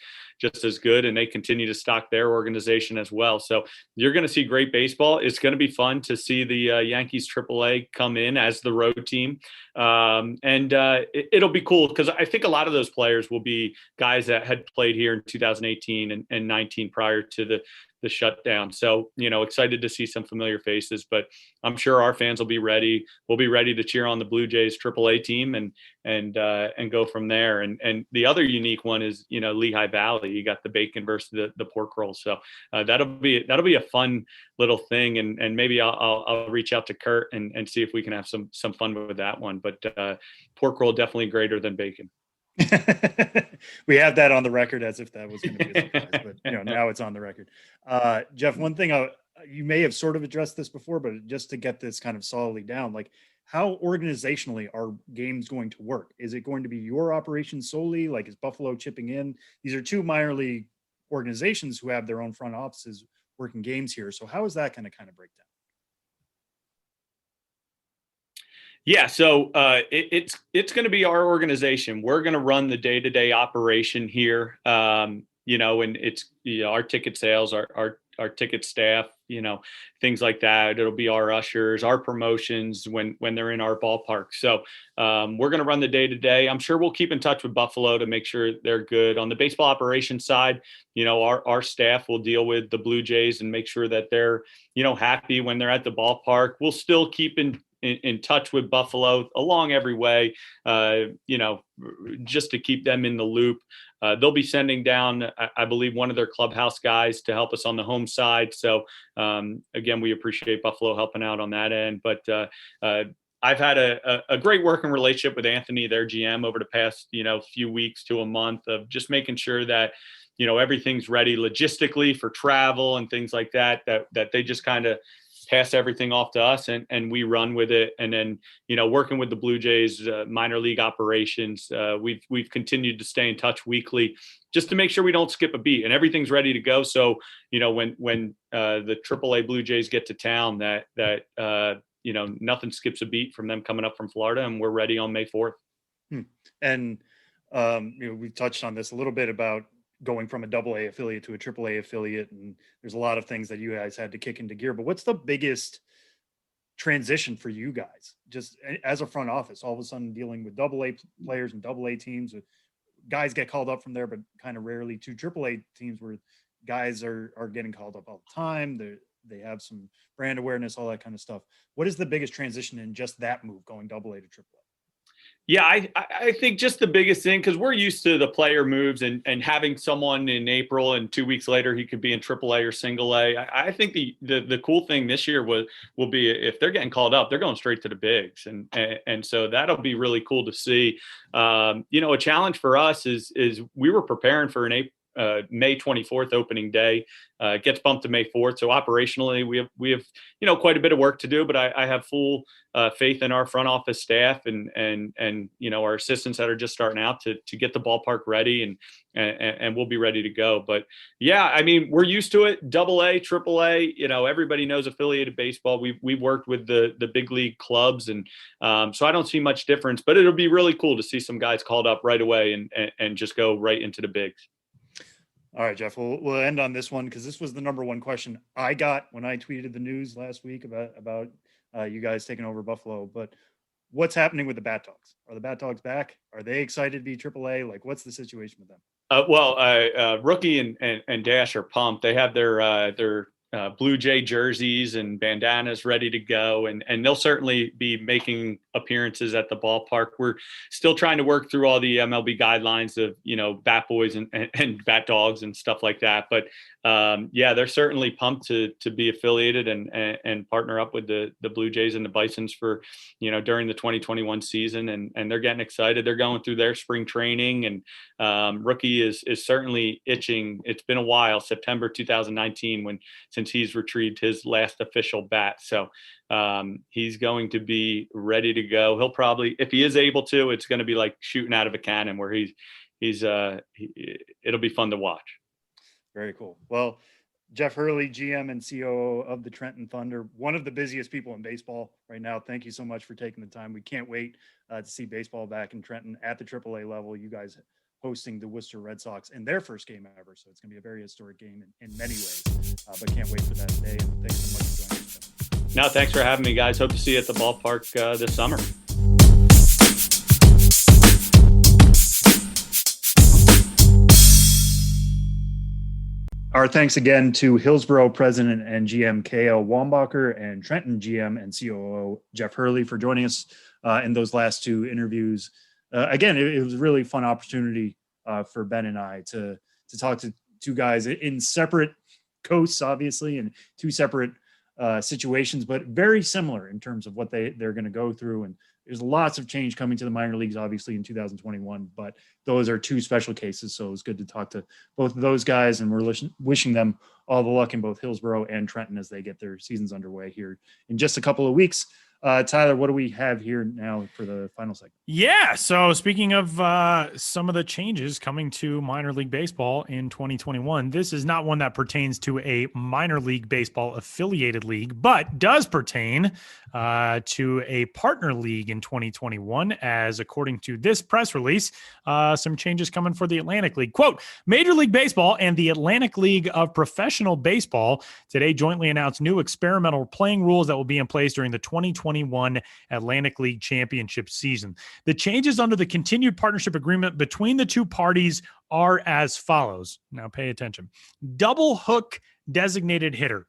good, and they continue to stock their organization as well. So you're going to see great baseball. It's going to be fun to see the Yankees AAA come in as the road team. It'll be cool because I think a lot of those players will be guys that had played here in 2018 and 19 prior to the shutdown. So, excited to see some familiar faces, but I'm sure our fans will be ready. We'll be ready to cheer on the Blue Jays AAA team and go from there. And the other unique one is, Lehigh Valley. You got the bacon versus the pork roll. So that'll be a fun little thing. And maybe I'll reach out to Kurt and see if we can have some fun with that one. But pork roll definitely greater than bacon. We have that on the record as if that was going to be a surprise, but now it's on the record. Jeff, one thing you may have sort of addressed this before, but just to get this kind of solidly down, like how organizationally are games going to work? Is it going to be your operation solely? Like, is Buffalo chipping in? These are two minor league organizations who have their own front offices working games here. So how is that going to kind of break down? Yeah, so it's going to be our organization. We're going to run the day-to-day operation here, and it's our ticket sales, our ticket staff, things like that. It'll be our ushers, our promotions when they're in our ballpark. So we're going to run the day-to-day. I'm sure we'll keep in touch with Buffalo to make sure they're good. On the baseball operations side, our staff will deal with the Blue Jays and make sure that they're, happy when they're at the ballpark. We'll still keep in touch with Buffalo along every way, just to keep them in the loop. They'll be sending down, I believe, one of their clubhouse guys to help us on the home side. So again, we appreciate Buffalo helping out on that end. But I've had a great working relationship with Anthony, their GM, over the past, few weeks to a month of just making sure that, everything's ready logistically for travel and things like that they just kind of pass everything off to us and we run with it. And then, working with the Blue Jays minor league operations, we've continued to stay in touch weekly just to make sure we don't skip a beat and everything's ready to go. So, when the AAA Blue Jays get to town, that nothing skips a beat from them coming up from Florida, and we're ready on May 4th. And, we touched on this a little bit about going from a AA affiliate to a AAA affiliate. And there's a lot of things that you guys had to kick into gear, but what's the biggest transition for you guys just as a front office, all of a sudden dealing with AA players and AA teams? Guys get called up from there, but kind of rarely to AAA teams where guys are getting called up all the time. They have some brand awareness, all that kind of stuff. What is the biggest transition in just that move going AA to AAA? Yeah, I think just the biggest thing, because we're used to the player moves and having someone in April and 2 weeks later he could be in AAA or single A. I think the cool thing this year will be if they're getting called up, they're going straight to the bigs, and so that'll be really cool to see. A challenge for us is we were preparing for May 24th opening day. It gets bumped to May 4th. So operationally, we have quite a bit of work to do, but I have full faith in our front office staff and our assistants that are just starting out to get the ballpark ready and we'll be ready to go. But yeah, I mean, we're used to it. AA, AAA, everybody knows affiliated baseball. We've worked with the big league clubs, and so I don't see much difference. But it'll be really cool to see some guys called up right away and just go right into the bigs. All right, Jeff, we'll end on this one because this was the number one question I got when I tweeted the news last week about you guys taking over Buffalo. But what's happening with the Bat Dogs? Are the Bat Dogs back? Are they excited to be AAA? Like, what's the situation with them? Rookie and Dash are pumped. They have their Blue Jay jerseys and bandanas ready to go, and they'll certainly be making appearances at the ballpark. We're still trying to work through all the MLB guidelines of bat boys and bat dogs and stuff like that. But they're certainly pumped to be affiliated and partner up with the Blue Jays and the Bisons for during the 2021 season, and they're getting excited. They're going through their spring training, and Rookie is certainly itching. It's been a while, September 2019 since he's retrieved his last official bat. So he's going to be ready to go. He'll probably, if he is able to, it's going to be like shooting out of a cannon where it'll be fun to watch. Very cool. Well, Jeff Hurley, GM and COO of the Trenton Thunder, one of the busiest people in baseball right now. Thank you so much for taking the time. We can't wait to see baseball back in Trenton at the AAA level. You guys hosting the Worcester Red Sox in their first game ever. So it's going to be a very historic game in many ways, but can't wait for that day. And thanks so much for joining us. No, thanks for having me, guys. Hope to see you at the ballpark this summer. Our thanks again to Hillsboro President and GM K.L. Wambacher and Trenton GM and COO Jeff Hurley for joining us in those last two interviews. Again, it was a really fun opportunity for Ben and I to talk to two guys in separate coasts, obviously, and two separate situations, but very similar in terms of what they're going to go through. And there's lots of change coming to the minor leagues, obviously, in 2021, but those are two special cases. So it was good to talk to both of those guys, and we're wishing them all the luck in both Hillsboro and Trenton as they get their seasons underway here in just a couple of weeks. Tyler, what do we have here now for the final segment? Yeah. So speaking of some of the changes coming to minor league baseball in 2021, this is not one that pertains to a minor league baseball affiliated league, but does pertain to a partner league in 2021, as according to this press release, some changes coming for the Atlantic League. Quote, Major League Baseball and the Atlantic League of Professional Baseball today jointly announced new experimental playing rules that will be in place during the 2021 Atlantic League Championship season. The changes under the continued partnership agreement between the two parties are as follows. Now pay attention. Double hook designated hitter.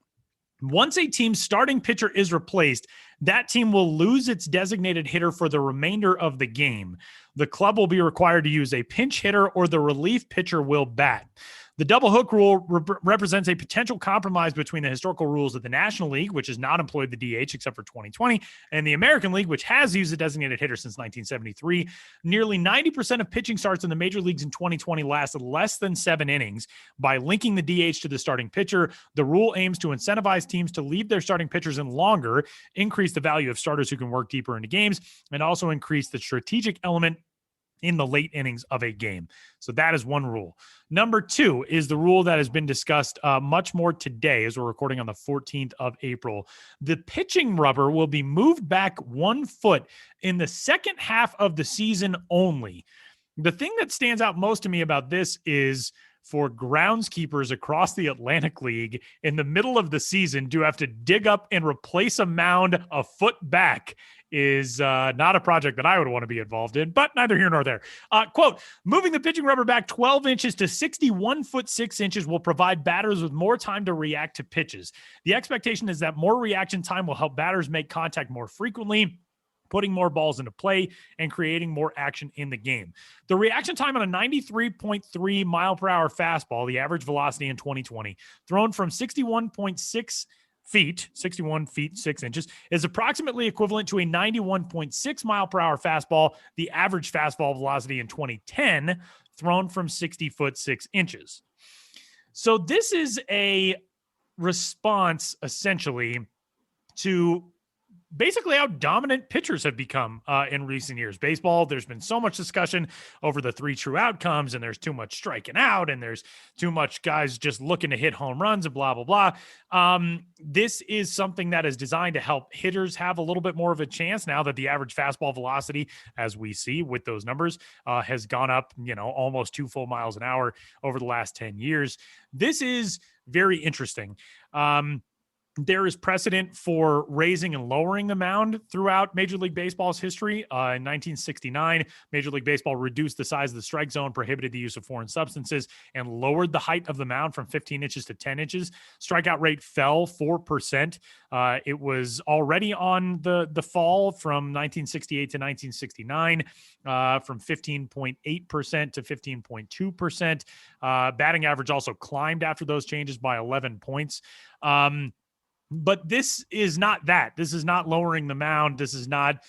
Once a team's starting pitcher is replaced, that team will lose its designated hitter for the remainder of the game. The club will be required to use a pinch hitter or the relief pitcher will bat. The double hook rule represents a potential compromise between the historical rules of the National League, which has not employed the DH except for 2020, and the American League, which has used the designated hitter since 1973. Nearly 90% of pitching starts in the major leagues in 2020 lasted less than 7 innings. By linking the DH to the starting pitcher, the rule aims to incentivize teams to leave their starting pitchers in longer, increase the value of starters who can work deeper into games, and also increase the strategic element in the late innings of a game. So that is one rule. Number two is the rule that has been discussed much more today as we're recording on the 14th of April. The pitching rubber will be moved back 1 foot in the second half of the season only. The thing that stands out most to me about this is for groundskeepers across the Atlantic League in the middle of the season to have to dig up and replace a mound a foot back is not a project that I would want to be involved in, but neither here nor there. Quote, moving the pitching rubber back 12 inches to 61 foot 6 inches will provide batters with more time to react to pitches. The expectation is that more reaction time will help batters make contact more frequently, putting more balls into play and creating more action in the game. The reaction time on a 93.3 mile per hour fastball, the average velocity in 2020, thrown from 61 feet 6 inches, is approximately equivalent to a 91.6 mile per hour fastball, the average fastball velocity in 2010, thrown from 60 foot 6 inches. So this is a response essentially to basically how dominant pitchers have become in recent years. Baseball, there's been so much discussion over the 3 true outcomes, and there's too much striking out, and there's too much guys just looking to hit home runs and blah, blah, blah. This is something that is designed to help hitters have a little bit more of a chance now that the average fastball velocity, as we see with those numbers, has gone up, almost 2 full miles an hour over the last 10 years. This is very interesting. There is precedent for raising and lowering the mound throughout Major League Baseball's history. In 1969, Major League Baseball reduced the size of the strike zone, prohibited the use of foreign substances, and lowered the height of the mound from 15 inches to 10 inches. Strikeout rate fell 4%. It was already on the fall from 1968 to 1969, from 15.8% to 15.2%. Batting average also climbed after those changes by 11 points. But this is not that. This is not lowering the mound. This is not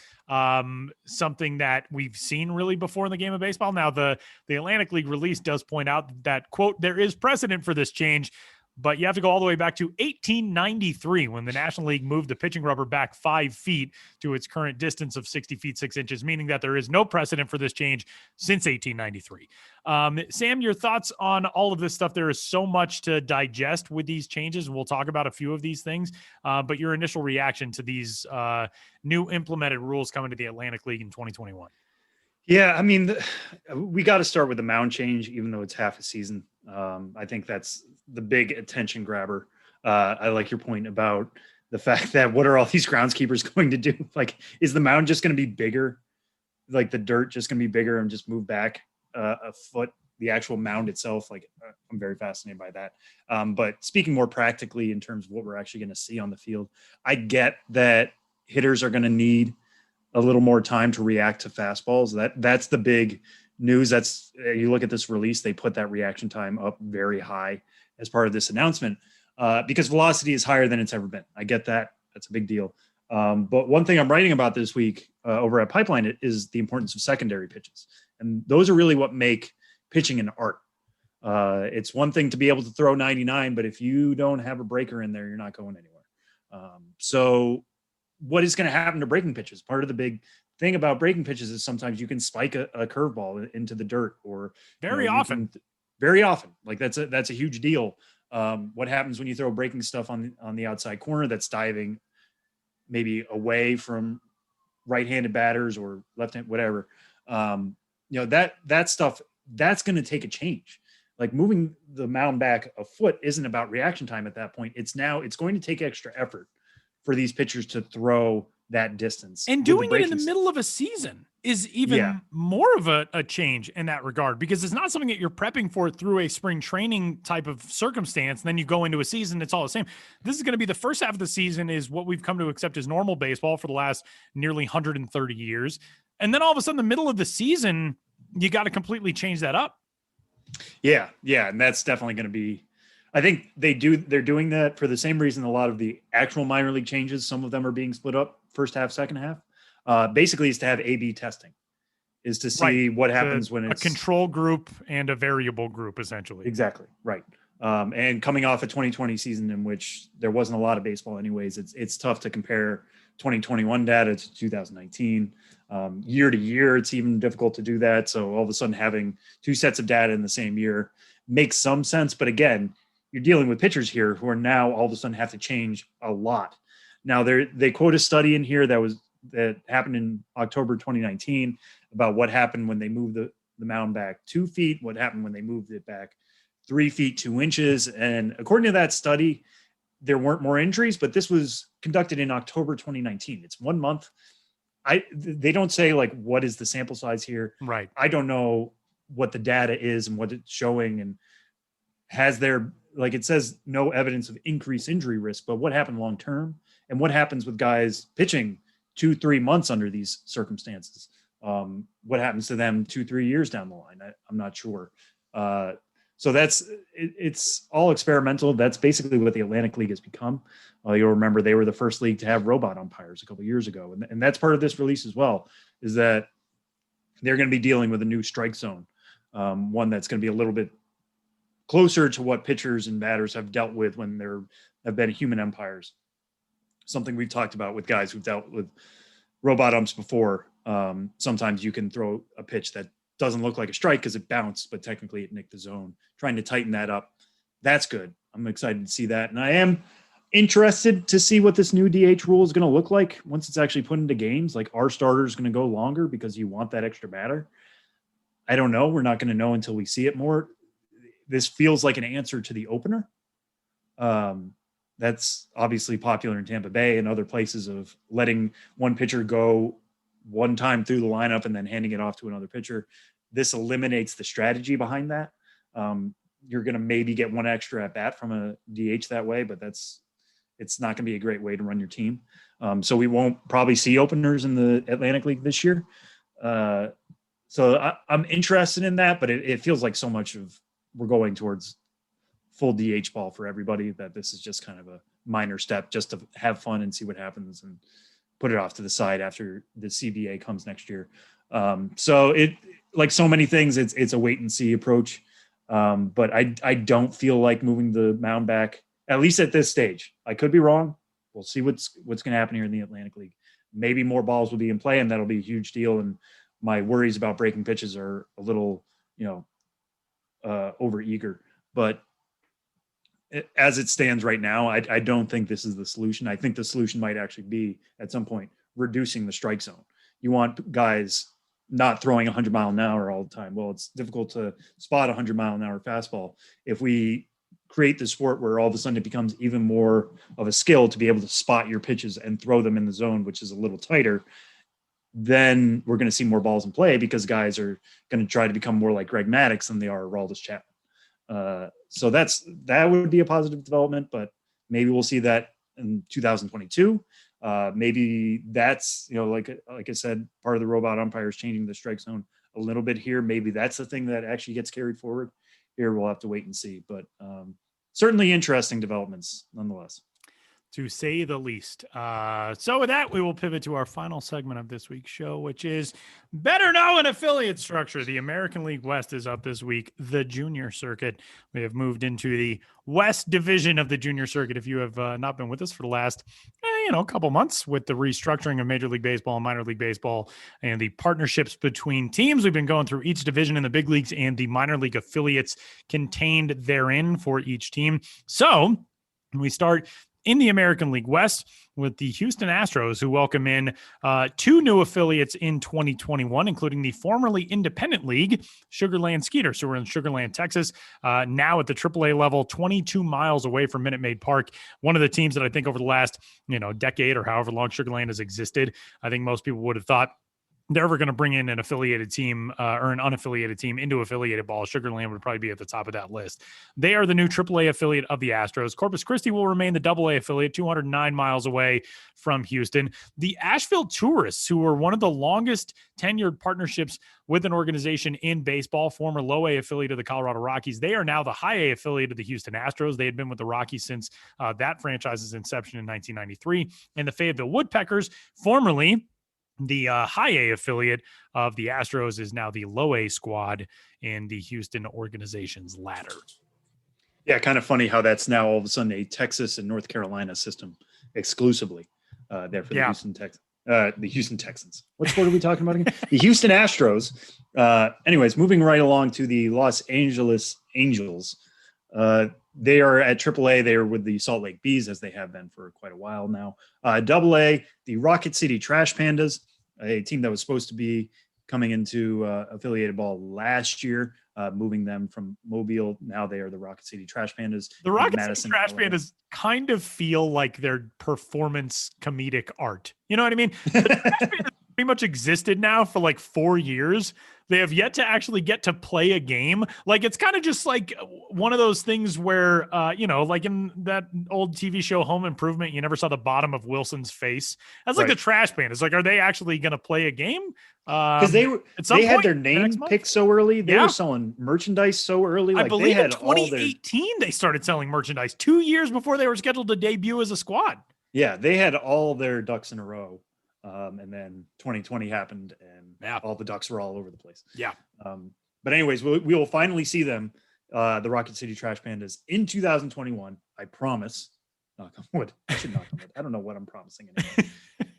something that we've seen really before in the game of baseball. Now, the Atlantic League release does point out that, quote, there is precedent for this change, but you have to go all the way back to 1893 when the National League moved the pitching rubber back 5 feet to its current distance of 60 feet 6 inches, meaning that there is no precedent for this change since 1893. Sam, your thoughts on all of this stuff? There is so much to digest with these changes, and we'll talk about a few of these things, but your initial reaction to these new implemented rules coming to the Atlantic League in 2021. Yeah, I mean, we got to start with the mound change, even though it's half a season. I think that's the big attention grabber. I like your point about the fact that what are all these groundskeepers going to do? Like, is the mound just going to be bigger? Like the dirt just going to be bigger and just move back a foot? The actual mound itself, like I'm very fascinated by that. But speaking more practically in terms of what we're actually going to see on the field, I get that hitters are going to need a little more time to react to fastballs. That's the big news. That's you look at this release, they put that reaction time up very high as part of this announcement because velocity is higher than it's ever been. I get that. That's a big deal. But one thing I'm writing about this week over at Pipeline is the importance of secondary pitches. And those are really what make pitching an art. It's one thing to be able to throw 99, but if you don't have a breaker in there, you're not going anywhere. So what is going to happen to breaking pitches? Part of the big thing about breaking pitches is sometimes you can spike a curveball into the dirt or very often. Like that's a huge deal. What happens when you throw breaking stuff on the outside corner that's diving maybe away from right-handed batters or left-handed, whatever. That stuff, that's going to take a change. Like moving the mound back a foot isn't about reaction time at that point. It's going to take extra effort for these pitchers to throw that distance. And doing it in the middle of a season is even more of a change in that regard, because it's not something that you're prepping for through a spring training type of circumstance. Then you go into a season, it's all the same. This is going to be the first half of the season is what we've come to accept as normal baseball for the last nearly 130 years. And then all of a sudden, the middle of the season, you got to completely change that up. Yeah. And that's definitely going to be, I think they're doing that for the same reason a lot of the actual minor league changes, some of them are being split up first half, second half, basically is to have A/B testing, is to see what happens when it's a control group and a variable group, essentially. Exactly. Right. And coming off a 2020 season in which there wasn't a lot of baseball anyways, it's tough to compare 2021 data to 2019. Year to year, it's even difficult to do that. So all of a sudden having 2 sets of data in the same year makes some sense. But again, you're dealing with pitchers here who are now all of a sudden have to change a lot. Now they quote a study in here that happened in October 2019 about what happened when they moved the mound back 2 feet, what happened when they moved it back 3 feet 2 inches. And according to that study, there weren't more injuries, but this was conducted in October 2019. It's 1 month. They don't say like, what is the sample size here? Right. I don't know what the data is and what it's showing. And has there, like it says, no evidence of increased injury risk, but what happened long-term and what happens with guys pitching 2-3 months under these circumstances. What happens to them 2-3 years down the line? I'm not sure. So it's all experimental. That's basically what the Atlantic League has become. You'll remember they were the first league to have robot umpires a couple of years ago. And that's part of this release as well, is that they're going to be dealing with a new strike zone, one that's going to be a little bit closer to what pitchers and batters have dealt with when there have been human umpires. Something we've talked about with guys who've dealt with robot umps before. Sometimes you can throw a pitch that doesn't look like a strike because it bounced, but technically it nicked the zone. Trying to tighten that up. That's good. I'm excited to see that. And I am interested to see what this new DH rule is going to look like once it's actually put into games. Like, our starter is going to go longer because you want that extra batter. I don't know. We're not going to know until we see it more. This feels like an answer to the opener. That's obviously popular in Tampa Bay and other places, of letting one pitcher go one time through the lineup and then handing it off to another pitcher. This eliminates the strategy behind that. You're going to maybe get one extra at bat from a DH that way, but it's not going to be a great way to run your team. So we won't probably see openers in the Atlantic League this year. So I'm interested in that, but it feels like so much of we're going towards full DH ball for everybody that this is just kind of a minor step just to have fun and see what happens and put it off to the side after the CBA comes next year. So it, like so many things, it's a wait and see approach. But I don't feel like moving the mound back, at least at this stage. I could be wrong. We'll see what's going to happen here in the Atlantic League. Maybe more balls will be in play, and that'll be a huge deal. And my worries about breaking pitches are a little, over eager. But as it stands right now, I don't think this is the solution. I think the solution might actually be, at some point, reducing the strike zone. You want guys not throwing 100-mile-an-hour all the time. Well, it's difficult to spot 100-mile-an-hour fastball. If we create the sport where all of a sudden it becomes even more of a skill to be able to spot your pitches and throw them in the zone, which is a little tighter, then we're going to see more balls in play because guys are going to try to become more like Greg Maddux than they are Aroldis Chapman. So that would be a positive development, but maybe we'll see that in 2022. Maybe that's, like I said, part of the robot umpires changing the strike zone a little bit here. Maybe that's the thing that actually gets carried forward here. We'll have to wait and see, but certainly interesting developments nonetheless, to say the least. So with that, we will pivot to our final segment of this week's show, which is better known affiliate structure. The American League West is up this week, the junior circuit. We have moved into the West division of the junior circuit. If you have not been with us for the last, couple months with the restructuring of Major League Baseball and Minor League Baseball and the partnerships between teams, we've been going through each division in the big leagues and the minor league affiliates contained therein for each team. So we start in the American League West with the Houston Astros, who welcome in two new affiliates in 2021, including the formerly independent league, Sugarland Skeeters, who are in Sugarland, Texas, now at the AAA level, 22 miles away from Minute Maid Park. One of the teams that I think over the last, decade or however long Sugarland has existed, I think most people would have thought they're ever going to bring in an affiliated team or an unaffiliated team into affiliated ball, Sugarland would probably be at the top of that list. They are the new AAA affiliate of the Astros. Corpus Christi will remain the AA affiliate, 209 miles away from Houston. The Asheville Tourists, who were one of the longest tenured partnerships with an organization in baseball, former low A affiliate of the Colorado Rockies, they are now the high A affiliate of the Houston Astros. They had been with the Rockies since that franchise's inception in 1993. And the Fayetteville Woodpeckers, formerly the high A affiliate of the Astros, is now the low A squad in the Houston organization's ladder. Yeah, kind of funny how that's now all of a sudden a Texas and North Carolina system exclusively there for the Houston Texans. What sport are we talking about again? The Houston Astros. Anyways, moving right along to the Los Angeles Angels. They are at AAA. They are with the Salt Lake Bees, as they have been for quite a while now. AA, the Rocket City Trash Pandas, a team that was supposed to be coming into affiliated ball last year, moving them from Mobile. Now they are the Rocket City Trash Pandas. The Rocket City Trash Pandas kind of feel like their performance comedic art. You know what I mean? The Trash Pandas pretty much existed now for like 4 years. They have yet to actually get to play a game. Like, it's kind of just like one of those things where, like in that old TV show Home Improvement, you never saw the bottom of Wilson's face. That's like Right. the trash pan. It's like, are they actually going to play a game? Because they had their name picked so early. They were selling merchandise so early. I Like believe they in had all 2018 they started selling merchandise 2 years before they were scheduled to debut as a squad. Yeah, they had all their ducks in a row. And then 2020 happened and all the ducks were all over the place. Yeah. But anyways, we will finally see them, the Rocket City Trash Pandas, in 2021. I promise. Knock on wood. I should knock on wood. I don't know what I'm promising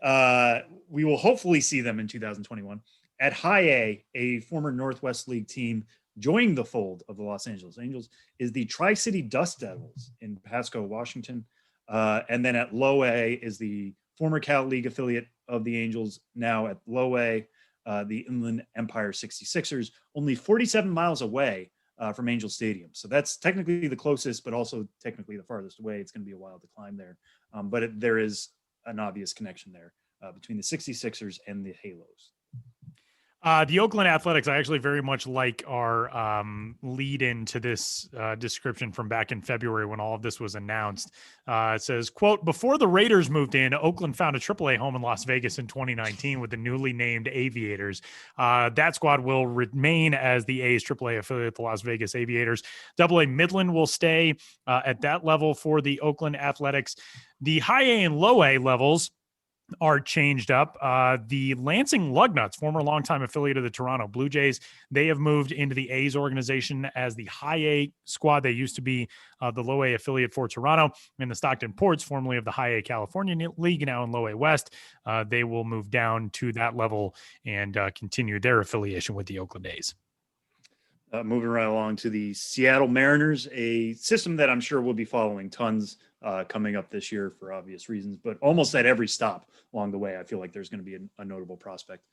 anymore. We will hopefully see them in 2021 at High A former Northwest League team joining the fold of the Los Angeles Angels is the Tri-City Dust Devils in Pasco, Washington. And then at Low A is the former Cal League affiliate of the Angels, now at Low A, the Inland Empire 66ers, only 47 miles away from Angel Stadium. So that's technically the closest, but also technically the farthest away. It's going to be a while to climb there. But there is an obvious connection there between the 66ers and the Halos. The Oakland Athletics, I actually very much like our lead into this description from back in February when all of this was announced. It says, quote, before the Raiders moved in, Oakland found a AAA home in Las Vegas in 2019 with the newly named Aviators. That squad will remain as the A's AAA affiliate, the Las Vegas Aviators. AA Midland will stay at that level for the Oakland Athletics. The high A and low A levels are changed up. The Lansing Lugnuts, former longtime affiliate of the Toronto Blue Jays, they have moved into the A's organization as the high A squad. They used to be the low A affiliate for Toronto, and the Stockton Ports, formerly of the high A California League, now in low A West. They will move down to that level and continue their affiliation with the Oakland A's. Moving right along to the Seattle Mariners, a system that I'm sure we'll be following tons coming up this year for obvious reasons, but almost at every stop along the way, I feel like there's going to be a notable prospect.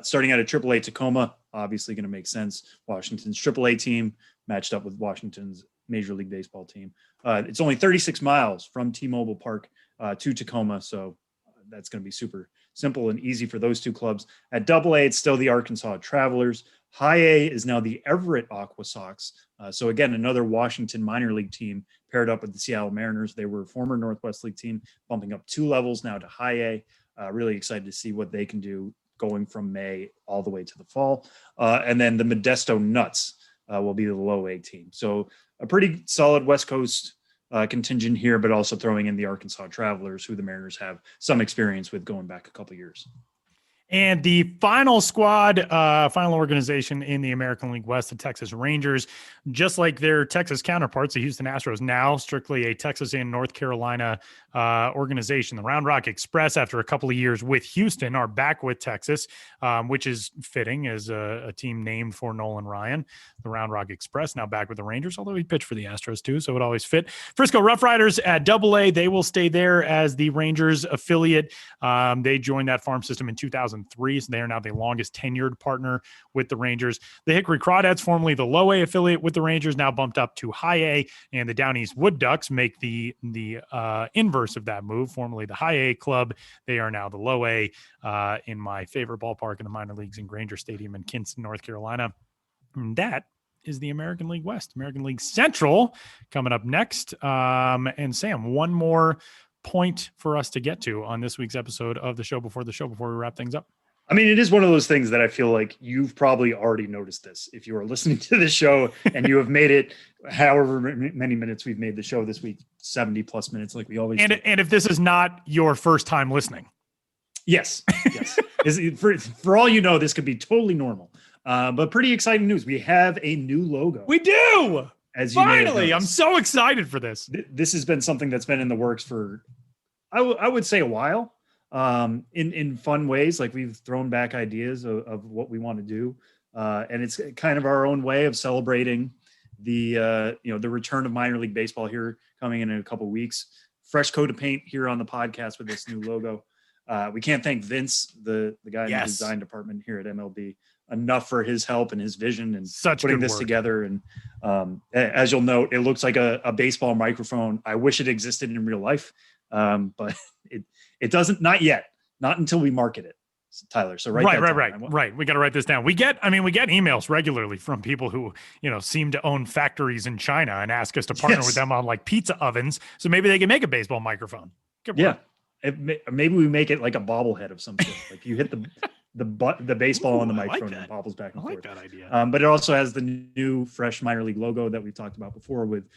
Starting out at AAA Tacoma, obviously going to make sense. Washington's AAA team matched up with Washington's Major League Baseball team. It's only 36 miles from T-Mobile Park to Tacoma, so that's going to be super simple and easy for those two clubs. At AA, it's still the Arkansas Travelers. High A is now the Everett Aqua Sox. So again, another Washington minor league team paired up with the Seattle Mariners. They were a former Northwest League team, bumping up 2 levels now to High A. Really excited to see what they can do going from May all the way to the fall. And then the Modesto Nuts will be the low A team. So a pretty solid West Coast contingent here, but also throwing in the Arkansas Travelers, who the Mariners have some experience with going back a couple years. And the final squad, final organization in the American League West, the Texas Rangers, just like their Texas counterparts, the Houston Astros, now strictly a Texas and North Carolina organization. The Round Rock Express, after a couple of years with Houston, are back with Texas, which is fitting as a team named for Nolan Ryan. The Round Rock Express now back with the Rangers, although he pitched for the Astros too, so it always fit. Frisco Rough Riders at AA, they will stay there as the Rangers affiliate. They joined that farm system in 2003, so they are now the longest tenured partner with the Rangers. The Hickory Crawdads, formerly the low A affiliate with the Rangers, now bumped up to high A, and the Down East Wood Ducks make the inverse of that move. Formerly the high A club, they are now the low A in my favorite ballpark in the minor leagues in Granger Stadium in Kinston, North Carolina. And that is the American League West. American League Central coming up next. And Sam, one more point for us to get to on this week's episode of the show before we wrap things up. I mean, it is one of those things that I feel like you've probably already noticed this if you are listening to the show and you have made it however many minutes we've made the show this week, 70 plus minutes like we always do. And if this is not your first time listening. Yes. For all you know, this could be totally normal. But pretty exciting news. We have a new logo. We do. As you finally, I'm so excited for this. This has been something that's been in the works for, I would say, a while. In fun ways, like we've thrown back ideas of what we want to do, and it's kind of our own way of celebrating the return of minor league baseball here coming in a couple of weeks. Fresh coat of paint here on the podcast with this new logo. We can't thank Vince, the guy in the design department here at MLB, enough for his help and his vision and putting this together. And as you'll note, it looks like a baseball microphone. I wish it existed in real life, but it doesn't, not yet, not until we market it. Tyler. So write that down. Right. We got to write this down. We get emails regularly from people who, seem to own factories in China and ask us to partner with them on like pizza ovens. So maybe they can make a baseball microphone. Yeah. Maybe we make it like a bobblehead of some sort. Like you hit the baseball on the microphone and it bobbles back and forth. That idea. But it also has the new fresh minor league logo that we've talked about before with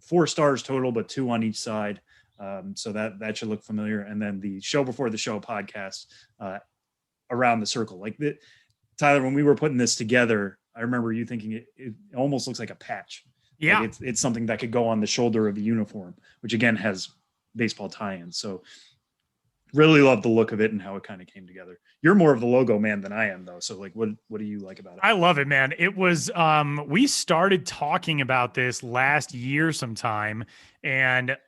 4 stars total, but 2 on each side. So that should look familiar. And then the show before the show podcast, around the circle. Tyler, when we were putting this together, I remember you thinking it almost looks like a patch. Yeah. Like it's something that could go on the shoulder of the uniform, which again has baseball tie-ins. So really love the look of it and how it kind of came together. You're more of the logo man than I am though. So like, what do you like about it? I love it, man. It was, we started talking about this last year sometime, and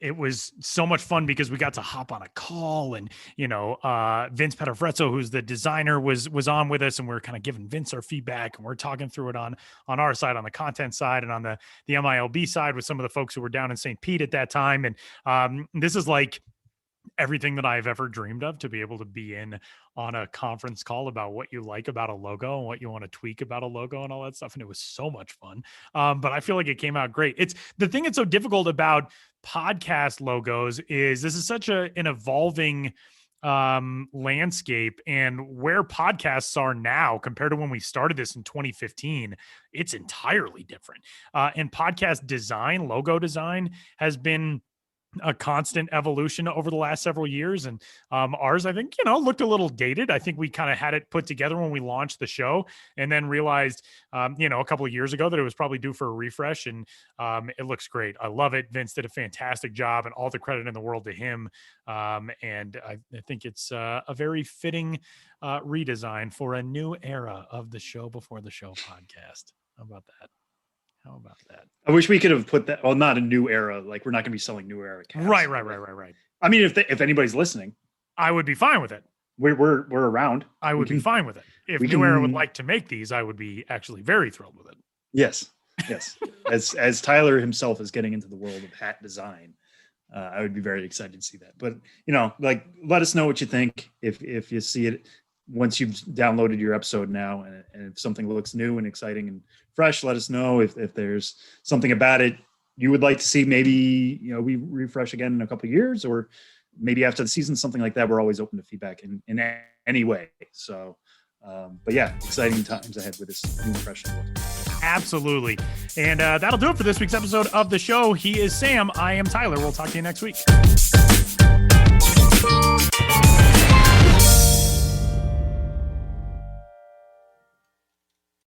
it was so much fun because we got to hop on a call, and, Vince Petafrezzo, who's the designer, was on with us, and we were kind of giving Vince our feedback, and we're talking through it on our side, on the content side, and on the MILB side with some of the folks who were down in St. Pete at that time. And this is like everything that I've ever dreamed of, to be able to be in on a conference call about what you like about a logo and what you want to tweak about a logo and all that stuff. And it was so much fun. But I feel like it came out great. It's the thing that's so difficult about podcast logos is this is such an evolving landscape, and where podcasts are now compared to when we started this in 2015, it's entirely different. And podcast design, logo design, has been a constant evolution over the last several years. And ours, I think, looked a little dated. I think we kind of had it put together when we launched the show, and then realized, a couple of years ago that it was probably due for a refresh, and it looks great. I love it. Vince did a fantastic job, and all the credit in the world to him. And I think it's a very fitting redesign for a new era of the Show Before the Show podcast. How about that? I wish we could have put that. Well, not a new era. Like we're not going to be selling new era caps. Right. I mean, if anybody's listening, I would be fine with it. We're around. I would be fine with it. If New Era would like to make these, I would be actually very thrilled with it. Yes. As Tyler himself is getting into the world of hat design, I would be very excited to see that. But let us know what you think if you see it once you've downloaded your episode now, and if something looks new and exciting and fresh, let us know. If there's something about it you would like to see, maybe we refresh again in a couple of years, or maybe after the season, something like that. We're always open to feedback in any way. So but yeah, exciting times ahead with this new fresh look. Absolutely. And that'll do it for this week's episode of the show. He is Sam. I am Tyler. We'll talk to you next week.